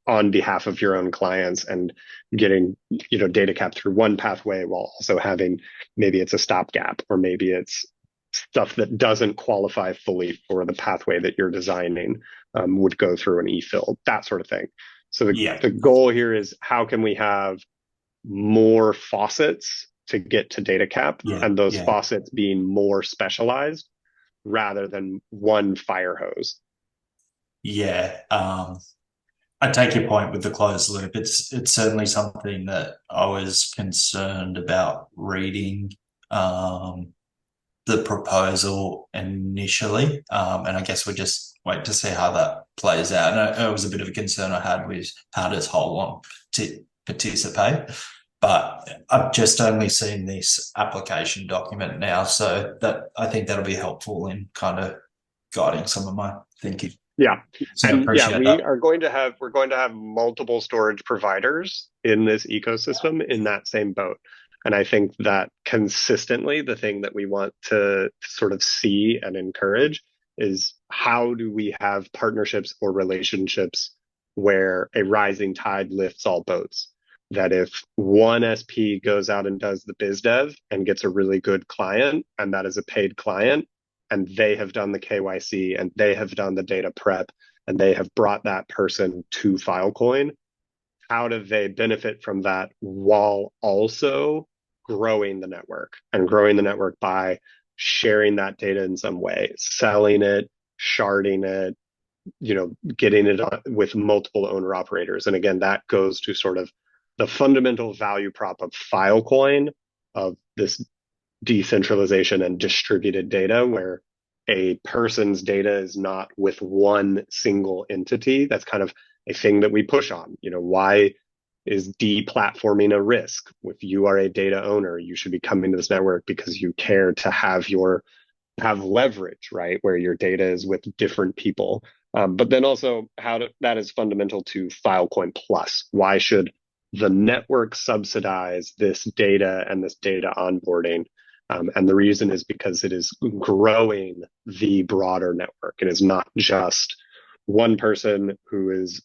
S5: on behalf of your own clients and getting, data cap through one pathway while also having, maybe it's a stopgap, or maybe it's stuff that doesn't qualify fully for the pathway that you're designing, would go through an e-fill, that sort of thing. So the goal here is, how can we have more faucets to get to data cap, and those faucets being more specialized rather than one fire hose.
S10: I take your point with the closed loop. It's certainly something that I was concerned about reading the proposal initially, and I guess we'll just wait to see how that plays out. And it was a bit of a concern I had with how does Holon participate, but I've just only seen this application document now, so that I think that'll be helpful in kind of guiding some of my thinking.
S5: So we're going to have multiple storage providers in this ecosystem in that same boat. And I think that consistently the thing that we want to sort of see and encourage is, how do we have partnerships or relationships where a rising tide lifts all boats? That if one SP goes out and does the biz dev and gets a really good client, and that is a paid client, and they have done the KYC and they have done the data prep and they have brought that person to Filecoin, how do they benefit from that while also growing the network, and growing the network by sharing that data in some way, selling it, sharding it, getting it with multiple owner operators? And again, that goes to sort of the fundamental value prop of Filecoin, of this decentralization and distributed data, where a person's data is not with one single entity. That's kind of a thing that we push on. Why is deplatforming a risk? If you are a data owner, you should be coming to this network because you care to have leverage, right? Where your data is with different people. But then also that is fundamental to Filecoin Plus. Why should the network subsidize this data and this data onboarding? And the reason is because it is growing the broader network. It is not just one person who is,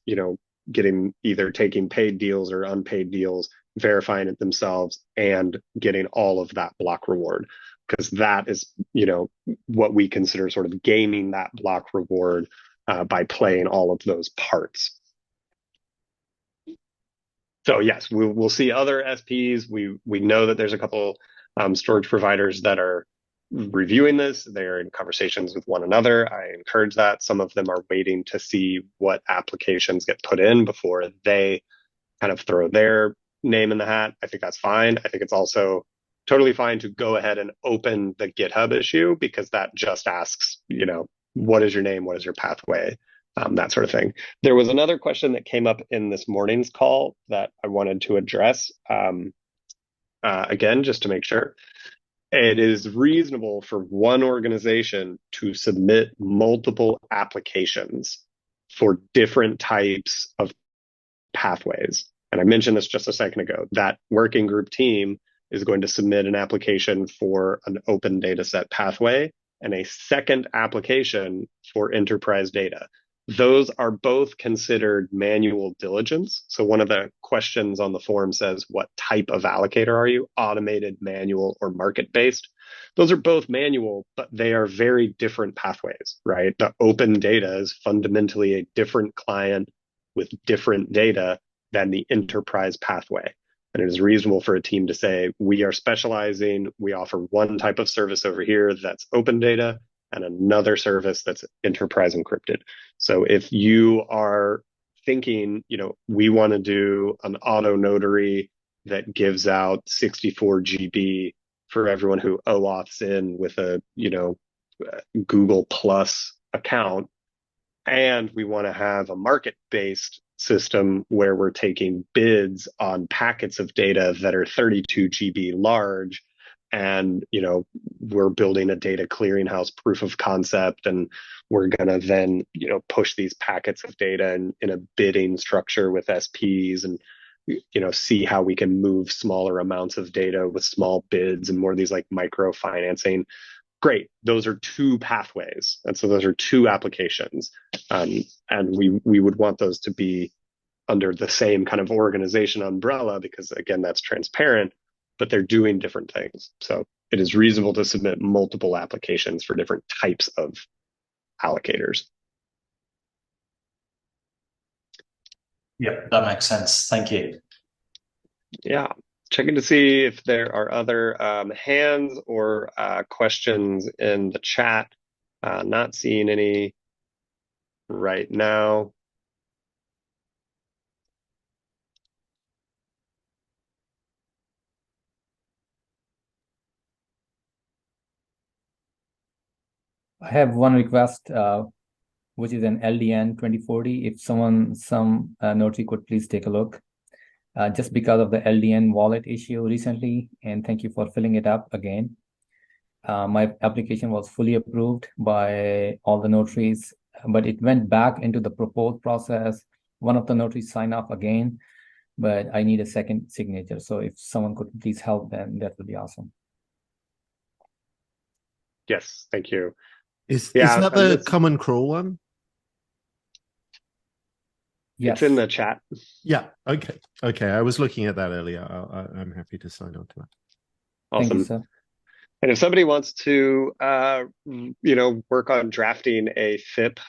S5: taking paid deals or unpaid deals, verifying it themselves, and getting all of that block reward. Because that is, what we consider sort of gaining that block reward by playing all of those parts. So yes, we'll see other SPs. We know that there's a couple storage providers that are reviewing this. They're in conversations with one another. I encourage that. Some of them are waiting to see what applications get put in before they kind of throw their name in the hat. I think that's fine. I think it's also totally fine to go ahead and open the GitHub issue, because that just asks, what is your name? What is your pathway? That sort of thing. There was another question that came up in this morning's call that I wanted to address. Again, just to make sure, it is reasonable for one organization to submit multiple applications for different types of pathways. And I mentioned this just a second ago. That working group team is going to submit an application for an open data set pathway and a second application for enterprise data. Those are both considered manual diligence. So one of the questions on the form says, what type of allocator are you? Automated, manual, or market-based? Those are both manual, but they are very different pathways, right? The open data is fundamentally a different client with different data than the enterprise pathway. And it is reasonable for a team to say, we are specializing, we offer one type of service over here that's open data, and another service that's enterprise encrypted. So if you are thinking, we want to do an auto notary that gives out 64 GB for everyone who OAuths in with a, Google Plus account. And we want to have a market-based system where we're taking bids on packets of data that are 32 GB large. And, we're building a data clearinghouse proof of concept, and we're going to then, push these packets of data in a bidding structure with SPs and, see how we can move smaller amounts of data with small bids and more of these like micro financing. Great. Those are two pathways. And so those are two applications. And we would want those to be under the same kind of organization umbrella because, again, that's transparent, but they're doing different things. So it is reasonable to submit multiple applications for different types of allocators.
S10: Yep, that makes sense. Thank you.
S5: Yeah. Checking to see if there are other hands or questions in the chat. Not seeing any right now.
S8: I have one request, which is an LDN 2040. If some notary could please take a look, just because of the LDN wallet issue recently, and thank you for filling it up again. My application was fully approved by all the notaries, but it went back into the proposed process. One of the notaries signed off again, but I need a second signature. So if someone could please help, then that would be awesome.
S5: Yes, thank you.
S9: Is that the common crawl one?
S8: Yes.
S5: It's in the chat.
S9: Yeah. Okay. I was looking at that earlier. I'm happy to sign on to that.
S5: Awesome.
S8: Thank you, sir.
S5: And if somebody wants to, work on drafting a FIP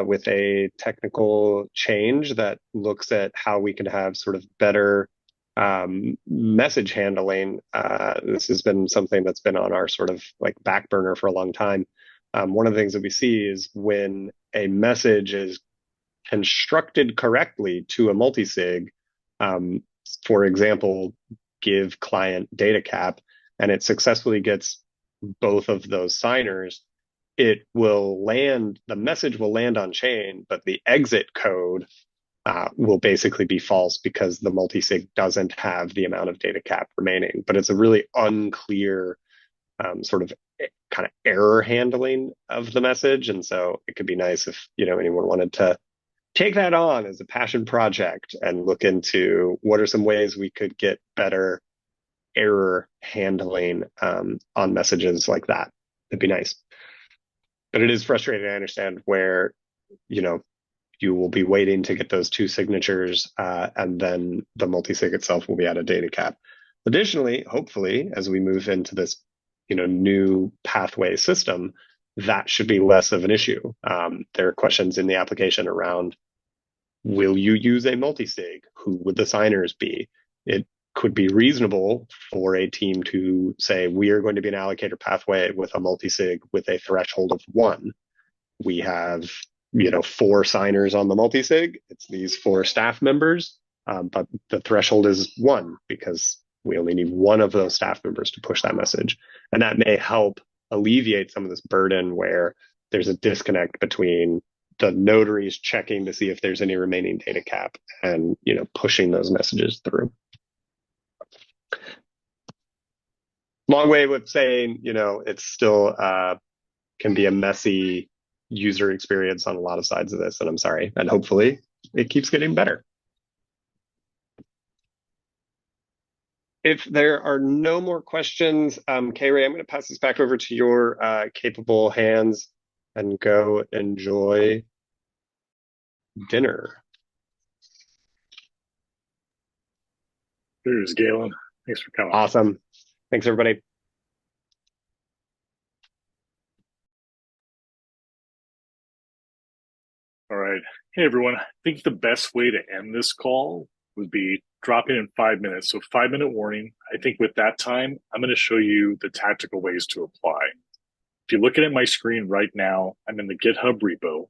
S5: with a technical change that looks at how we can have sort of better message handling, this has been something that's been on our sort of like back burner for a long time. One of the things that we see is when a message is constructed correctly to a multisig, for example, give client data cap, and it successfully gets both of those signers, the message will land on chain, but the exit code will basically be false because the multisig doesn't have the amount of data cap remaining. But it's a really unclear sort of kind of error handling of the message. And so it could be nice if, anyone wanted to take that on as a passion project and look into what are some ways we could get better error handling on messages like that. It'd be nice. But it is frustrating. I understand where, you will be waiting to get those two signatures and then the multisig itself will be out of data cap. Additionally, hopefully, as we move into this, new pathway system, that should be less of an issue. There are questions in the application around, will you use a multisig? Who would the signers be? It could be reasonable for a team to say, we are going to be an allocator pathway with a multisig with a threshold of 1. We have, 4 signers on the multisig. It's these 4 staff members, but the threshold is 1 because we only need one of those staff members to push that message. And that may help alleviate some of this burden where there's a disconnect between the notaries checking to see if there's any remaining data cap and, pushing those messages through. Long way of saying, it's still can be a messy user experience on a lot of sides of this, and I'm sorry. And hopefully it keeps getting better. If there are no more questions, K-Ray, I'm going to pass this back over to your capable hands and go enjoy dinner.
S1: Cheers, Galen. Thanks for coming.
S5: Awesome. Thanks, everybody.
S1: All right. Hey, everyone. I think the best way to end this call would be dropping in 5 minutes. So 5-minute warning. I think with that time, I'm going to show you the tactical ways to apply. If you're looking at my screen right now, I'm in the GitHub repo.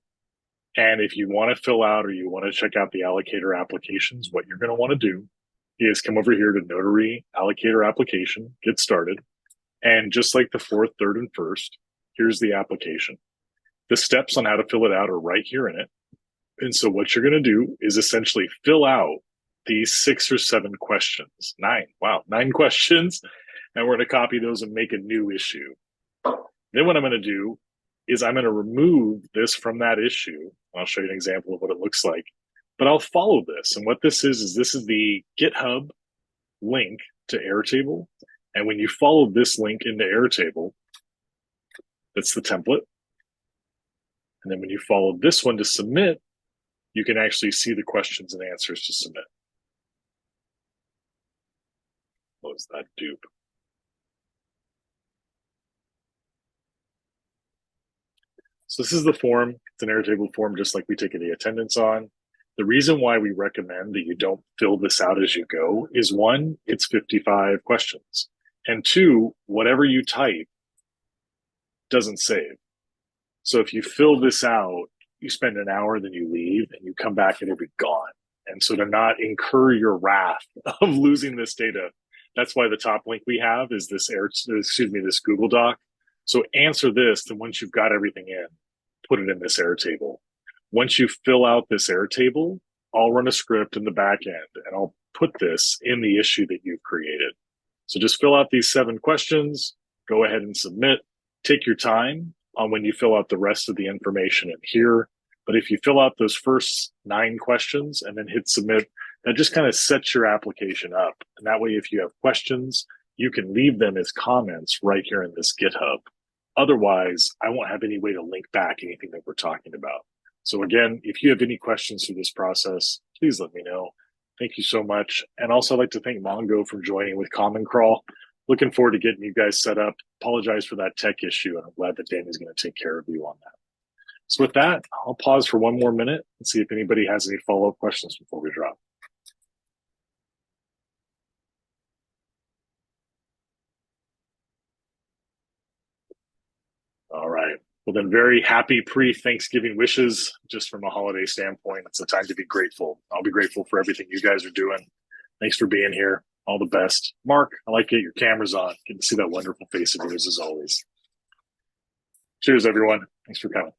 S1: And if you want to fill out or you want to check out the allocator applications, what you're going to want to do is come over here to Notary Allocator Application, get started. And just like the fourth, third, and first, here's the application. The steps on how to fill it out are right here in it. And so what you're going to do is essentially fill out these 6 or 7 questions. 9. Wow, 9 questions. And we're going to copy those and make a new issue. Then what I'm going to do is I'm going to remove this from that issue. I'll show you an example of what it looks like. But I'll follow this. And what this is this is the GitHub link to Airtable. And when you follow this link into Airtable, that's the template. And then when you follow this one to submit, you can actually see the questions and answers to submit. Close that dupe. So this is the form. It's an Airtable form, just like we take the attendance on. The reason why we recommend that you don't fill this out as you go is 1, it's 55 questions. And 2, whatever you type doesn't save. So if you fill this out, you spend an hour, then you leave, and you come back and it'll be gone. And so to not incur your wrath of losing this data, that's why the top link we have is this this Google Doc. So answer this, then once you've got everything in, put it in this Airtable. Once you fill out this Airtable, I'll run a script in the back end and I'll put this in the issue that you've created. So just fill out these 7 questions, go ahead and submit. Take your time on when you fill out the rest of the information in here. But if you fill out those first 9 questions and then hit submit, that just kind of sets your application up. And that way, if you have questions, you can leave them as comments right here in this GitHub. Otherwise, I won't have any way to link back anything that we're talking about. So again, if you have any questions through this process, please let me know. Thank you so much. And also I'd like to thank Mongo for joining with Common Crawl. Looking forward to getting you guys set up. Apologize for that tech issue, and I'm glad that Danny's going to take care of you on that. So with that, I'll pause for 1 more minute and see if anybody has any follow-up questions before we drop. All right. Well, then, very happy pre-Thanksgiving wishes. Just from a holiday standpoint, it's a time to be grateful. I'll be grateful for everything you guys are doing. Thanks for being here. All the best. Mark, I like to get your cameras on. Get to see that wonderful face of yours as always. Cheers, everyone. Thanks for coming.